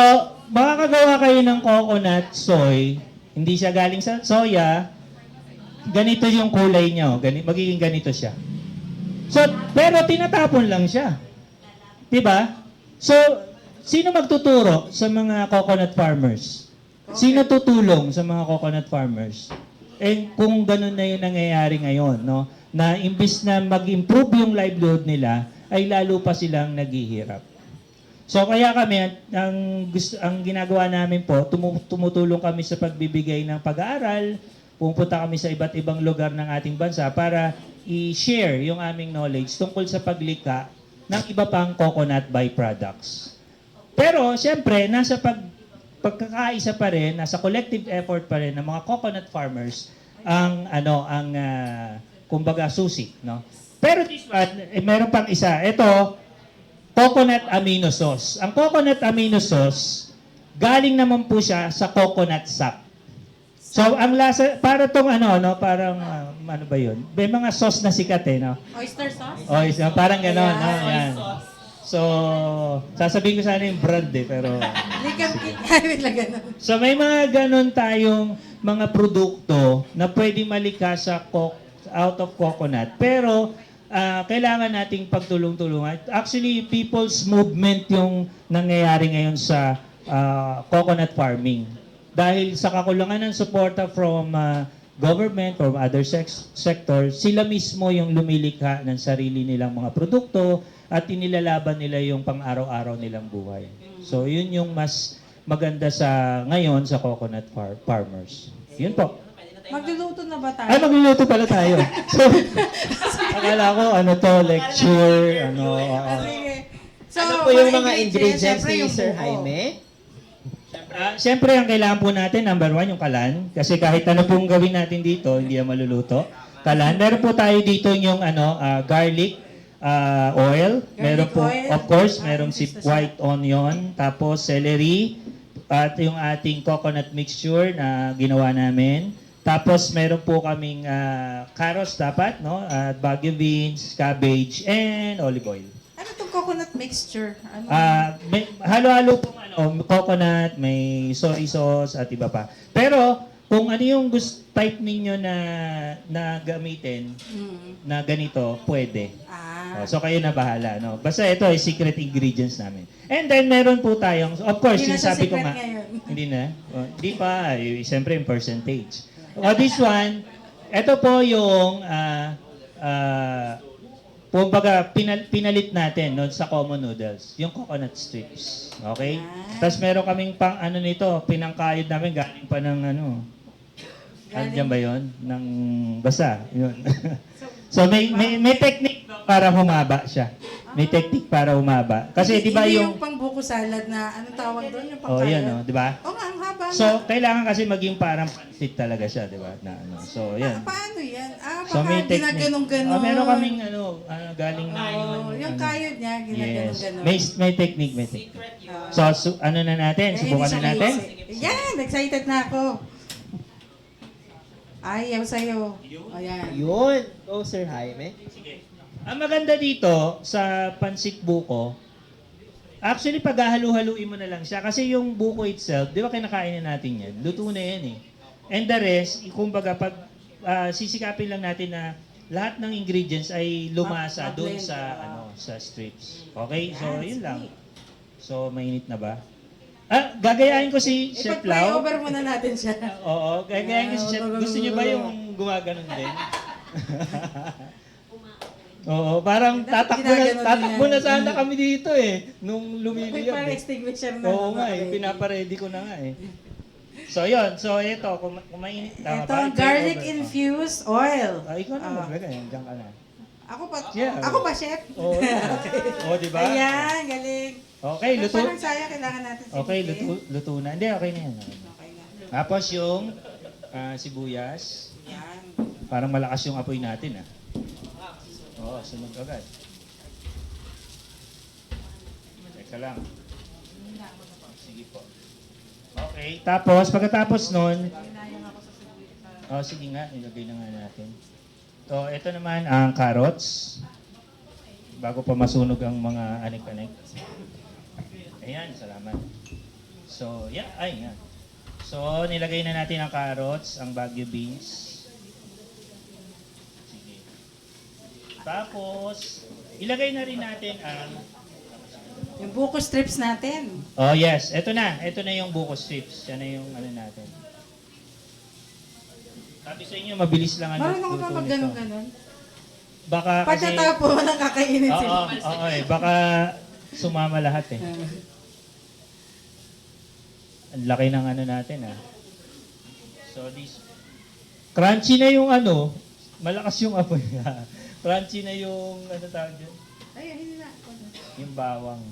makakagawa kayo ng coconut soy. Hindi siya galing sa soya. Ganito yung kulay niya. Magiging ganito siya. So, pero tinatapon lang siya. 'Di ba? So, sino magtuturo sa mga coconut farmers? Sino tutulong sa mga coconut farmers? Kung ganun na yung nangyayari ngayon, no? Na imbis na mag-improve yung livelihood nila, ay lalo pa silang naghihirap. So kaya kami, ang ginagawa namin po, tumutulong kami sa pagbibigay ng pag-aaral, pumunta kami sa iba't ibang lugar ng ating bansa para i-share yung aming knowledge tungkol sa paglikha ng iba pang coconut byproducts. Pero, siyempre, nasa pagkakaisa pa rin, nasa collective effort pa rin ng mga coconut farmers kumbaga susi, no? Pero this one, meron pang isa. Ito, coconut amino sauce. Ang coconut amino sauce, galing naman po siya sa coconut sap. So, ang lasa, para tong parang, ano ba yun? May mga sauce na sikat no? Oyster sauce? Oyster, parang gano'n, no? Yan. So, sasabihin ko sana yung brand pero... So, may mga gano'n tayong mga produkto na pwedeng malikha out of coconut. Pero, kailangan nating pagtulong-tulungan. Actually, people's movement yung nangyayari ngayon sa coconut farming. Dahil sa kakulangan ng suporta from government, from other sectors, sila mismo yung lumilikha ng sarili nilang mga produkto at inilalaban nila yung pang-araw-araw nilang buhay. So, yun yung mas maganda ngayon sa coconut farmers. Yun po. Magluluto na ba tayo? Ay, magluluto pala tayo. So, akala ko, lecture, Sige. So, Ano po yung mga syempre ingredients ni yung Sir buko. Jaime? Siyempre, ang kailangan po natin, number 1, yung kalan. Kasi kahit ano pong gawin natin dito, hindi yan maluluto. Kalan. Meron po tayo dito yung garlic oil. Meron po, oil. of course, merong white onion. Tapos celery. At yung ating coconut mixture na ginawa namin. Tapos meron po kaming carrots dapat, no? Baguio beans, cabbage, and olive oil. Ano itong coconut mixture? Ano? Halo-halo pong coconut, may soy sauce at iba pa. Pero kung ano yung type ninyo na gamitin na ganito, pwede. So kayo na bahala, no? Basta ito ay secret ingredients namin. And then meron po tayong, of course, Hindi na siya sinasabi ko secret nga. ngayon. Hindi na? Hindi pa, siyempre yung percentage. This one, ito po yung kumbaga, pinalit natin no, sa common noodles, yung coconut strips. Okay? Tapos meron kaming pinangkayod namin galing pa ng Andiyan ba yun? Basta, yun. So may technique para humaba siya. May technique para humaba. Kasi di ba Hindi yung... yung pang-buko salad na, anong tawag doon? Yung pangkayod? yan di ba? Oo nga, ang haba So, kailangan kasi maging parang pansit talaga siya, di ba? So, yan. Paano yan? So, may Baka technique. ginaganong-ganon. Meron kaming galing na Yung kayod niya, ginaganon-ganon. May technique. So, ano na natin? Subukan na natin? Yan, excited na ako. Ayaw sa'yo. Ayan. Yun. Go, Sir Jaime. Ang maganda dito sa pansit buko, actually pag halu-haluin mo na lang siya kasi yung buko itself, di ba kinakain na natin yan? Luto na yan eh. And the rest, kumbaga pag sisikapin lang natin na lahat ng ingredients ay lumasa doon sa strips. Okay? So, yun lang. So, mainit na ba? Gagayahin ko si Chef I-play Lau. over muna natin siya. Oo, gagayahin ko si Chef. Gusto niyo ba yung gumaganon din? Oo, parang tatakbo na sana kami dito eh. Nung May lumiliyab parang eh. extinguisher na. Oo nga eh, pinapaready ko na nga eh. So yun, so ito, kumainit. Ito ang garlic infused oil. Ikaw na maglagay, diyan ka na. Ako pa, Yeah. ako pa, chef? Oo, oh, di ba? Ayan, galing. Okay, luto. Parang sayang, kailangan natin Okay, sinihin. luto na. Hindi, okay na yan. Okay na. Tapos yung sibuyas. Yan. Parang malakas yung apoy natin ah. Oo, sunog agad. Teka lang. Sige po. Okay, tapos pagkatapos nun, sige nga, ilagay na nga natin. So, ito naman ang carrots. Bago pa masunog ang mga anik-anik. Ayan, salamat. So, yan. So, nilagay na natin ang carrots, ang Baguio beans. Sige. Tapos, ilagay na rin natin ang... Yung buko strips natin. Oh, yes. Ito na. Ito na yung buko strips. Yan na yung ano natin. Sabi sa inyo, mabilis lang ang Marunong ka luto ba mag nito. ganon? Baka kasi... Pagkatapo mo nang kakainin Oo, sila. oo, eh. Baka sumama lahat eh. Ang laki ng ano natin ah. So this... Crunchy na yung ano. Malakas yung apoy. Crunchy na yung ano tawag dyan? Ay, hindi na. Yung bawang.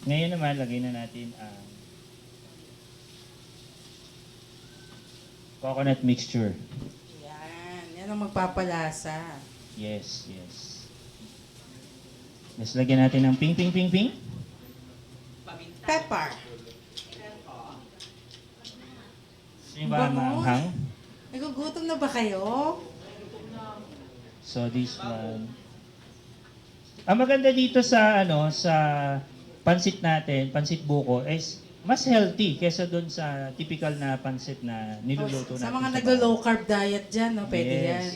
Ngayon naman, lagay na natin ang coconut mixture. Yan. Yan ang magpapalasa. Yes, yes. Let's lagyan natin ng ping. Pepper. Yung ba maanghang? Nagugutom na ba kayo? So this one. Ang maganda dito sa sa pansit natin, pansit buko is mas healthy kaysa doon sa typical na pansit na niluluto natin. Sa mga bahay. naglo-low carb diet dyan, no? Pwede yan.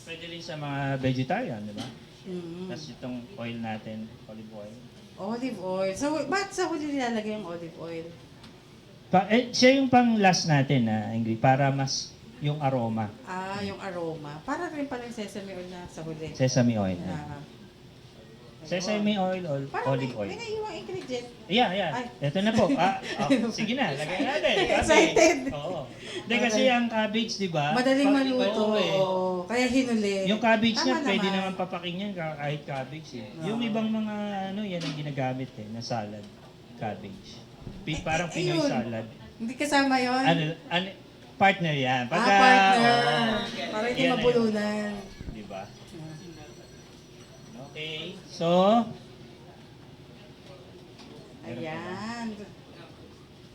Pwede rin sa mga vegetarian, di ba? Mm. Tapos itong oil natin, olive oil. Olive oil. So, ba't sa huli nilalagay yung olive oil? Siya yung pang last natin na Ingrid, para mas yung aroma. Ah, yung aroma. Para rin pala yung sesame oil na sa huli. Sesame oil. Ah. Sesame oil or Parang olive oil. may naiiwang ingredient. Yeah. Ay. Ito na po. Sige na, lagay natin. Excited. Oo. Hindi kasi ang cabbage, di ba? Madaling Pag- maluto. Oo, eh. Kaya hinuli. Yung cabbage Tama niya, pwede naman. naman papakin yan kahit cabbage eh. Oo. Yung ibang mga yan ang ginagamit eh, na salad. Cabbage. Parang Pinoy ayun. salad. Hindi kasama yon. Partner yan. Partner. oo. Para hindi Yan na mabulunan. yun. Di ba? Okay. So, Ayan.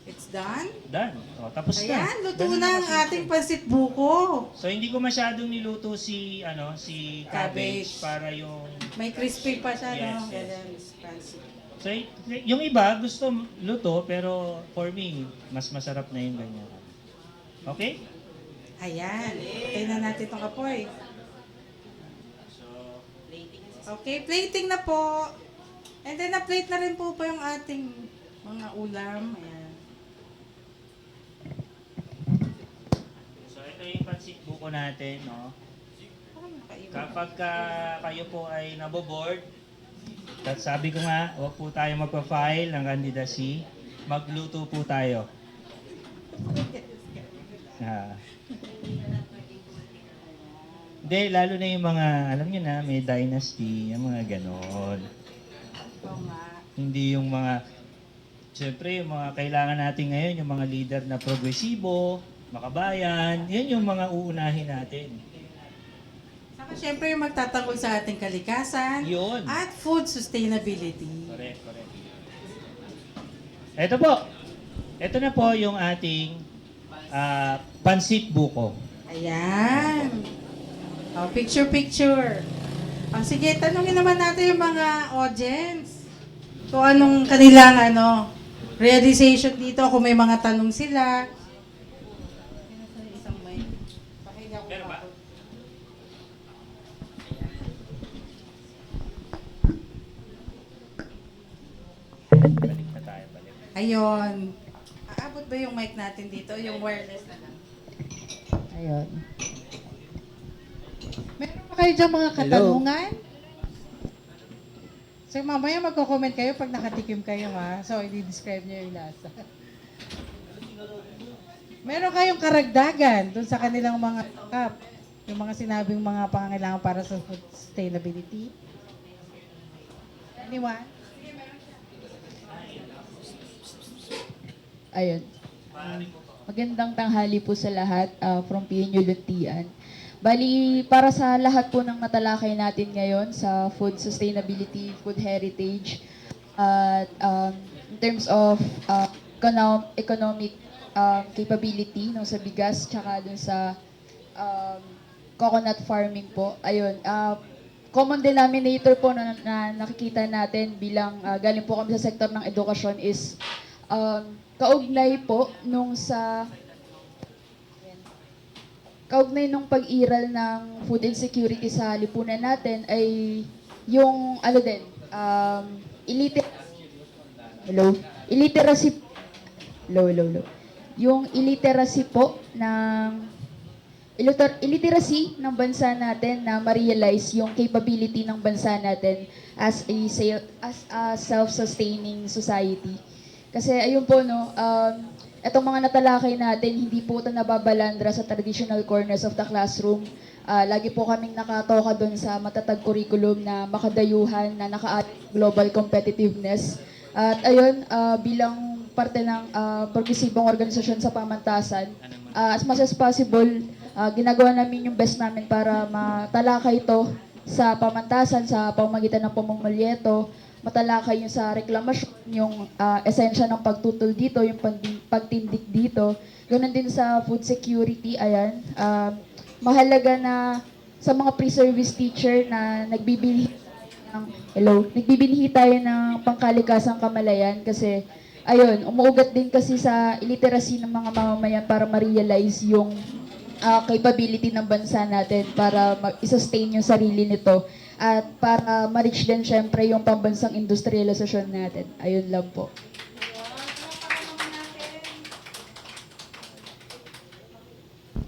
It's done? done. O, tapos na. Ayan, luto Ganun na ang kasimple. ating pansit buko. So hindi ko masyadong niluto si cabbage Cabbage. para yung May crispy pa siya, no? Yes, yes. Ganyan, fancy. so yung iba gusto luto pero for me mas masarap na yung ganyan. Okay? Ayan. Patay na natin itong apoy. So Okay, plating na po. And then, na-plate na rin po yung ating mga ulam. Ayan. so ito yung pansit buko natin, no. Parang nakaiba. Kapag kayo po ay naboboard, at sabi ko nga, huwag po tayo magpa-file ng candidacy, magluto po tayo. Hindi, lalo na yung mga, alam niyo na, may dynasty, yung mga ganon. Oo nga. Hindi yung mga, siyempre, yung mga kailangan natin ngayon, yung mga leader na progresibo, makabayan, yan yung mga uunahin natin. Saka syempre yung magtatanggol sa ating kalikasan Yun. at food sustainability. Correct. Ito po. Ito na po yung ating pansit buko. Ayan. Oh, picture. Oh, sige, tanungin naman natin yung mga audience. Kung anong kanilang realization dito, kung may mga tanong sila. Isang mic. Pakinig ako. Meron ba? Balik na tayo. Ayun. Aabot ba yung mic natin dito? Yung wireless na lang. Ayun. Meron pa kayo dyan mga katanungan? So mamaya magko-comment kayo pag nakatikim kayo ha. So i-describe niyo yung lasa. Meron kayong karagdagan dun sa kanilang mga cup. Yung mga sinabing mga pangangailangan para sa food sustainability. Anyone? Ayun. Magandang tanghali po sa lahat from PNU Luntian. Bali, para sa lahat po ng natalakay natin ngayon sa food sustainability, food heritage, at in terms of economic capability no, sa bigas, tsaka dun sa coconut farming po. Ayun, common denominator po na nakikita natin bilang galing po kami sa sektor ng edukasyon is kaugnay po nung nung pag-iral ng food insecurity sa lipunan natin ay yung yung illiteracy po illiteracy ng bansa natin na ma-realize yung capability ng bansa natin as a self-sustaining society. Kasi ayun po no, etong mga natalakay natin, hindi po ito nababalandra sa traditional corners of the classroom. Lagi po kaming nakatoka doon sa matatag curriculum na makadayuhan na global competitiveness. At ayun, bilang parte ng progresibong organisasyon sa pamantasan, as much as possible, ginagawa namin yung best namin para matalakay ito sa pamantasan, sa pamamagitan ng pamumulyeto, matalakay yung sa reklamasyon, yung esensya ng pagtutol dito, yung pagtindik dito. Ganun din sa food security, ayan. Mahalaga na sa mga pre-service teacher na nagbibinhi tayo ng pangkalikasang kamalayan kasi ayun, umuugat din kasi sa illiteracy ng mga mamamayan para ma-realize yung capability ng bansa natin para i-sustain yung sarili nito at para ma-reach din syempre yung pambansang industrialisasyon natin. Ayun lang po.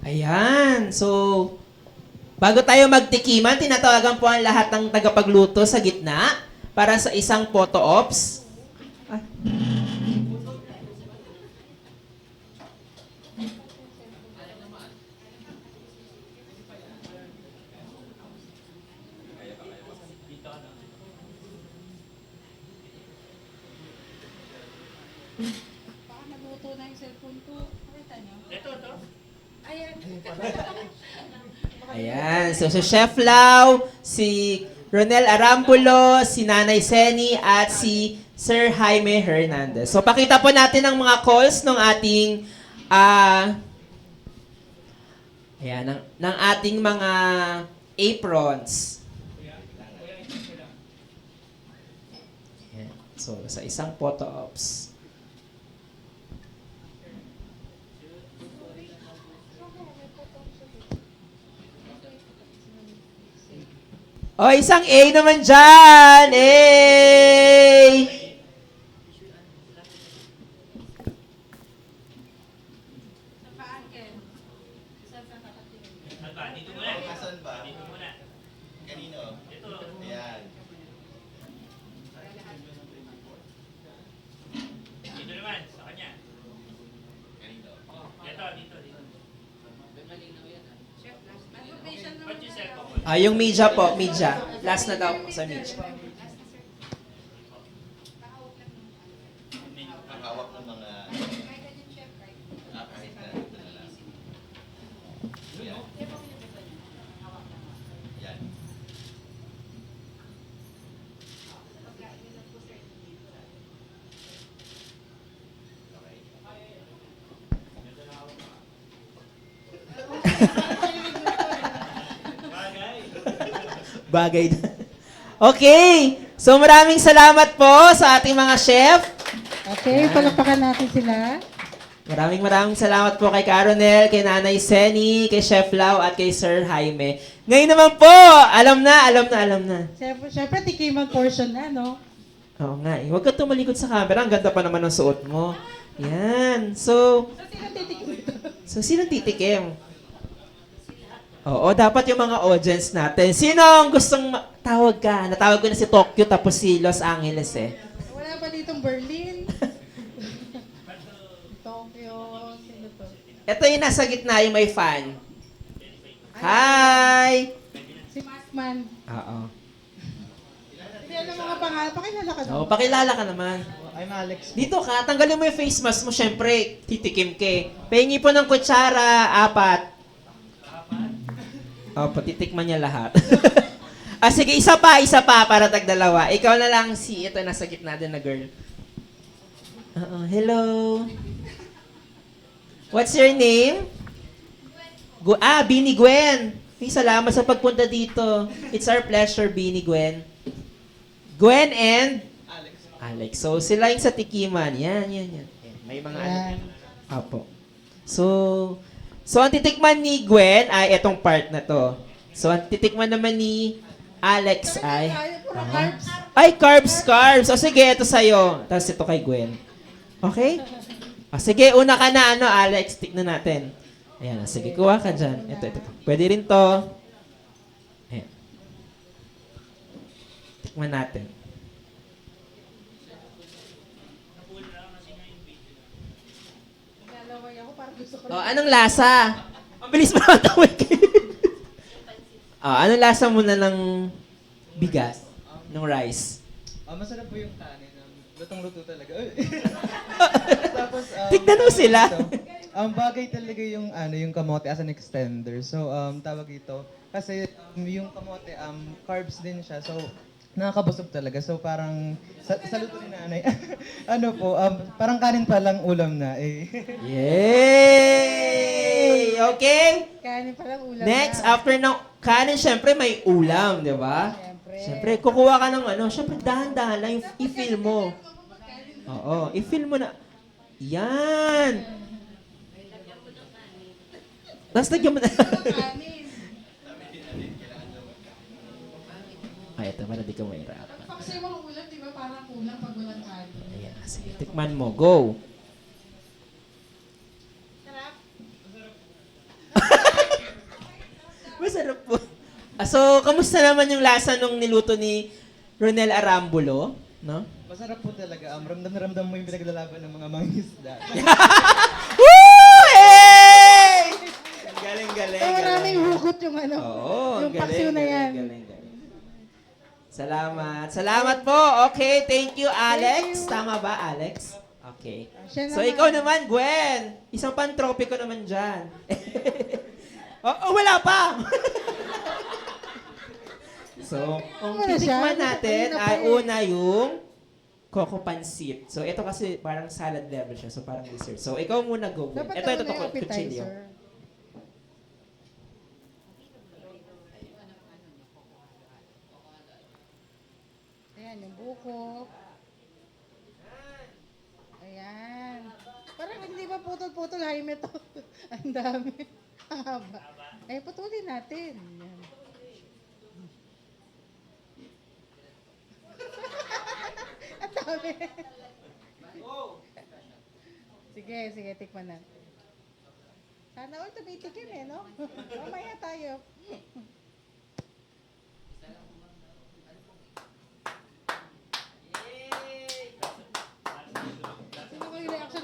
Ayan. So, bago tayo magtikiman, tinatawagan po ang lahat ng tagapagluto sa gitna para sa isang photo ops. Baka naluto na yung cellphone ko. Pakita niyo. Ito. Ayan. Ayan. So, si Chef Lau, si Ronel Arambulo, si Nanay Seni, at si Sir Jaime Hernandez. So, pakita po natin ang mga calls ng ating ng ating mga aprons. Ayan. So, sa isang photo ops. O, isang A naman dyan! A! Asan ba? Kanino? Ito. Ayan. Dito naman, sa kanya. Kanino? Dito. Ba't yung cellphone? Yung media po, media. Last na daw po sa media. Ang hawak ng mga... kahit na. Ayan. Ayan. Bagay na. Okay. So maraming salamat po sa ating mga chef. Okay, palakpakan natin sila. Maraming salamat po kay Caronel, kay Nanay Seni, kay Chef Lau, at kay Sir Jaime. Ngayon naman po, alam na. Siyempre, tikim ang portion na, no? Oo nga eh. Huwag ka tumalikod sa camera. Ang ganda pa naman ng suot mo. Yan. So, sino titikim? Oo, dapat yung mga audience natin. Sino ang gustong tawag ka? Natawag ko na si Tokyo tapos si Los Angeles eh. Wala pa ditong Berlin. Tokyo. Sino to? Ito yung nasa gitna, yung may fan. Hi! Si Masman. Oo. Hindi alam mga pangalan. Pakilala ka So, pakilala ka naman. I'm Alex. Dito ka, tanggalin mo yung face mask mo, syempre, titikim ke. Pahingi po ng kutsara, 4. Opo, titikman niya lahat. Sige, isa pa, para tagdalawa. Ikaw na lang ito nasa gitna din na girl. Hello. What's your name? Bini Gwen. Hey, salamat sa pagpunta dito. It's our pleasure, Bini Gwen. Gwen and? Alex. So, sila yung sa tikiman. Yan. May mga Apo. So, ang titikman ni Gwen ay itong part na to. So, ang titikman naman ni Alex ay... Ay, carbs. O sige, ito sa'yo. Tapos ito kay Gwen. Okay? Sige, una ka na, Alex. Tiknan natin. Ayan, sige, kuha ka dyan. Ito. Pwede rin to. Ayan. Tikman natin. Anong lasa? Ang bilis mo naman tawag kayo. Anong lasa muna ng bigas? Ng rice? Masarap po yung kanin. Lutong-luto talaga. Tapos, Tignan mo sila. Ang bagay talaga yung yung kamote as an extender. So, tawag ito. Kasi yung kamote, carbs din siya. So, nakakabusog talaga. So, parang sa luto ni nanay, parang kanin pa lang ulam na eh. Yay! Okay? Kanin palang ulam Next, na. after ng kanin, syempre may ulam, di ba? Syempre, kukuha ka ng syempre dahan-dahan lang, i-fill mo. Oo, i-fill mo na. Yan! Tapos lagyan mo na. Ay, ito, para di ka mahirap. Kasi mga ulam, di ba? Parang ulam pag walang kanin. Ayan, sige, tikman mo. Go! Masarap po. So, kamusta naman yung lasa nung niluto ni Ronel Arambulo? No? Masarap po talaga. Ramdam na ramdam mo yung pinaglalaban ng mga mangisda. Woo! Hey! Galing. Maraming hugot yung Oo, yung paksiw na yan. Galing. Salamat po. Okay, thank you, Alex. Tama ba, Alex? Okay. Siya So, naman. ikaw naman, Gwen. Isang pan-tropiko naman dyan. Wala pa! So, ang Wala siya. titikman natin Kanina pa ay eh. una yung Coco Pancit. So, ito kasi parang salad level siya. So, parang dessert. So, ikaw muna go. Gwen. Dapat Ito, nauna yung kutsilyo. appetizer. Ayan, yung buko. Ayan. Parang hindi ba putol-putol, Jaime to? Ang dami. Ang haba. Ay, putulin natin. Ayan. Ang dami. Sige, tikman na. Sana all tumitikim no? Mamaya tayo. Sino ko yung reaction?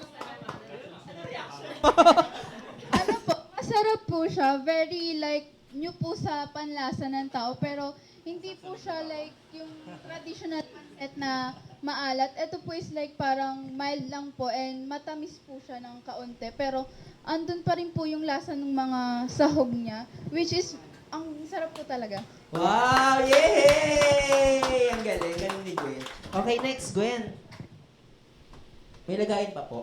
Ano po, masarap po siya. Very like, new po sa panlasa ng tao. Pero hindi po siya like yung traditional pancit na maalat. Ito po is like parang mild lang po and matamis po siya ng kaunti. Pero andun pa rin po yung lasa ng mga sahog niya. Which is, ang sarap po talaga. Wow! Yay! Ang galing ni Gwen. Okay, next, Gwen. May lagayin pa po.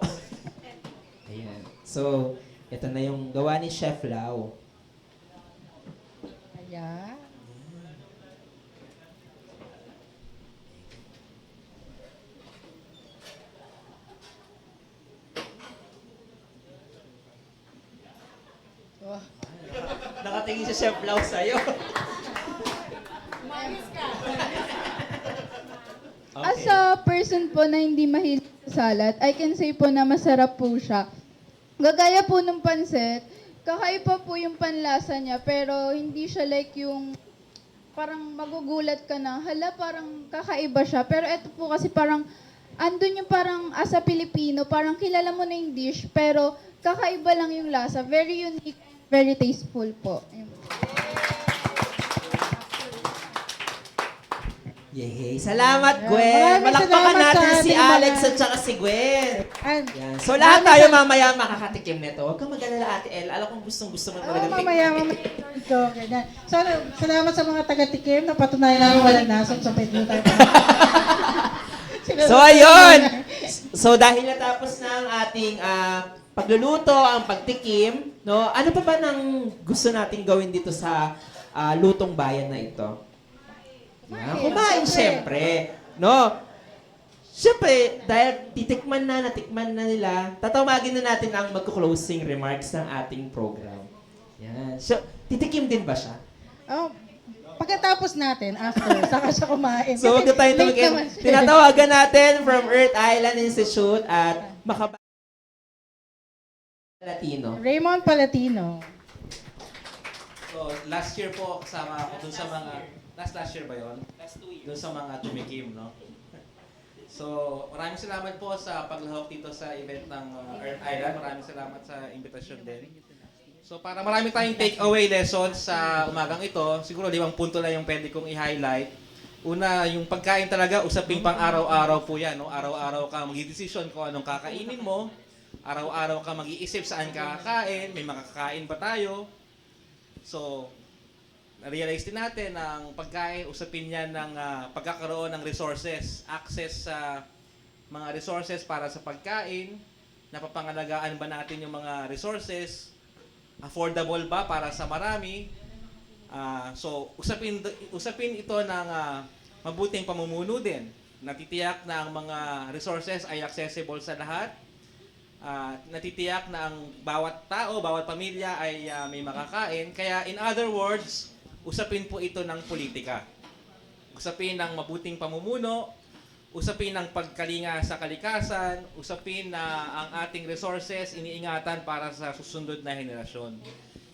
Ayan. So, ito na yung gawa ni Chef Lau. Ayan. Oh. Nakatingin si Chef Lau sa'yo. As a person po na hindi mahilig sa salad, I can say po na masarap po siya. Gagaya po ng pansit, kakaiba po yung panlasa niya, pero hindi siya like yung parang magugulat ka na, hala parang kakaiba siya. Pero ito po kasi parang, andun yung parang as a Pilipino, parang kilala mo na yung dish, pero kakaiba lang yung lasa. Very unique, very tasteful po. Ayun. Yay! Salamat, Gwen! Maraming Malakpakan salamat natin sa si ating Alex mga- at saka si Gwen. And, Yan. So lahat tayo mamaya makakatikim nito. Huwag kang mag-alala, Ate El. Alam kong gustong-gusto mo talaga mamaya. So, ganyan. So, salamat sa mga taga-tikim na patunayan namin walang nasot sa pwede tayo. So ayun! So dahil natapos na ang ating pagluluto, ang pagtikim, no? Ano pa ba nang gusto nating gawin dito sa lutong bayan na ito? Kumain, syempre. No? Syempre, dahil natikman na nila, tatawagin na natin ang mag-closing remarks ng ating program. Yan. So, titikim din ba siya? Oh, pagkatapos natin, after, saka siya kumain. So, huwag na tayo Late tumigil. naman siya. Tinatawagan natin from Earth Island Institute at Latino. Raymond Palatino. So, last year po, kasama ako dun sa mga... Last year ba yon? Last 2 years. Dun sa mga tumikim, no? So, maraming salamat po sa paglahok dito sa event ng Earth Island. Maraming salamat sa invitation din. So, para marami tayong take-away lessons sa umagang ito, siguro 5 punto lang yung pwede kong i-highlight. Una, yung pagkain talaga, usaping pang araw-araw po yan, no? Araw-araw ka magdidesisyon kung anong kakainin mo. Araw-araw ka mag-iisip saan ka kakain, may makakain ba tayo. So, na-realize din natin na ang pagkain, usapin yan ng pagkakaroon ng resources, access sa mga resources para sa pagkain, napapangalagaan ba natin yung mga resources, affordable ba para sa marami. So, usapin ito ng mabuting pamumuno din. Natitiyak na ang mga resources ay accessible sa lahat. Natitiyak na ang bawat tao, bawat pamilya ay may makakain. Kaya in other words, usapin po ito ng politika. Usapin ng mabuting pamumuno, usapin ng pagkalinga sa kalikasan, usapin na ang ating resources iniingatan para sa susunod na henerasyon.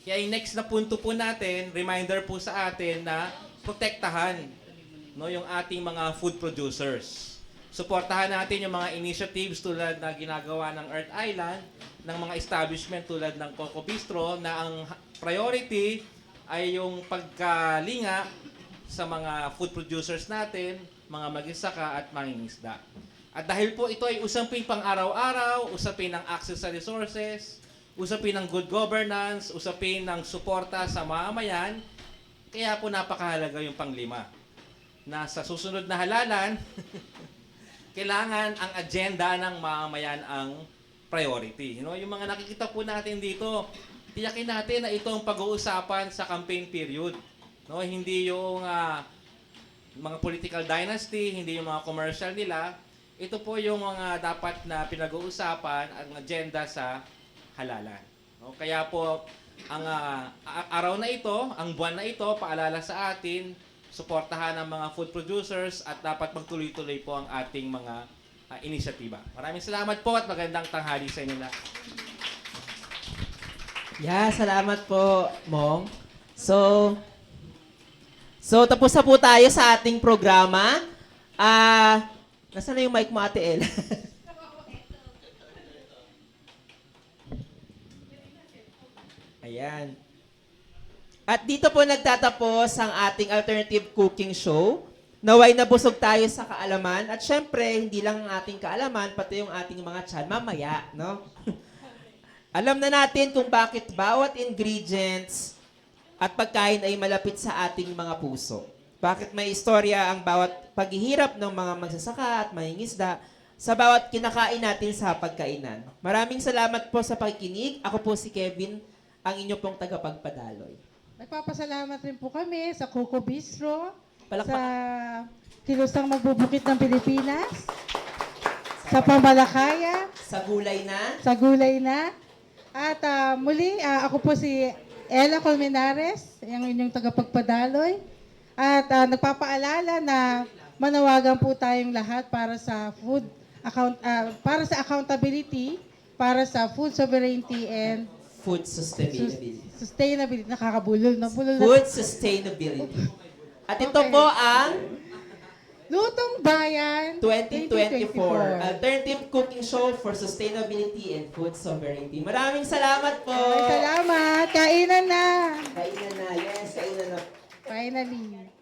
Kaya yung next na punto po natin, reminder po sa atin na protektahan, no, yung ating mga food producers. Suportahan natin yung mga initiatives tulad na ginagawa ng Earth Island, ng mga establishment tulad ng Coco Bistro, na ang priority ay yung pagkalinga sa mga food producers natin, mga magsasaka at mangingisda. At dahil po ito ay usapin pang araw-araw, usapin ng access sa resources, usapin ng good governance, usapin ng suporta sa mamamayan, kaya po napakahalaga yung panglima. Na sa susunod na halalan, kailangan ang agenda ng mamamayan ang priority. You know, yung mga nakikita po natin dito, tiyakin natin na ito ang pag-uusapan sa campaign period. No, hindi yung mga political dynasty, hindi yung mga commercial nila. Ito po yung mga dapat na pinag-uusapan ang agenda sa halalan. No, kaya po ang araw na ito, ang buwan na ito, paalala sa atin, suportahan ang mga food producers at dapat magtuloy-tuloy po ang ating mga inisyatiba. Maraming salamat po at magandang tanghali sa inyo lahat. Yeah, salamat po, Mong. So tapos na po tayo sa ating programa. Nasaan na yung mic mo, Ate El? Ayan. At dito po nagtatapos ang ating alternative cooking show. Naway nabusog tayo sa kaalaman. At syempre, hindi lang ang ating kaalaman, pati yung ating mga tiyan mamaya, no? Alam na natin kung bakit bawat ingredients at pagkain ay malapit sa ating mga puso. Bakit may istorya ang bawat paghihirap ng mga magsasaka at mangingisda sa bawat kinakain natin sa pagkainan. Maraming salamat po sa pakikinig. Ako po si Kevin, ang inyo pong tagapagpadaloy. Nagpapasalamat rin po kami sa Coco Bistro, Palakpak. sa Kilusang Magbubukit ng Pilipinas, sa Pamalakaya, Sa gulay na. sa Gulay na. At muli, ako po si Ella Colmenares, ang inyong tagapagpadaloy. At nagpapaalala na manawagan po tayong lahat para sa para sa accountability, para sa food sovereignty and Food sustainability. sustainability. Nakakabulol, no? Bulol na. Food sustainability. At ito po ang Lutong Bayan 2024 Alternative Cooking Show for Sustainability and Food Sovereignty. Maraming salamat po. Salamat. Kainan na. Kainan na. Yes, kainan na. Finally.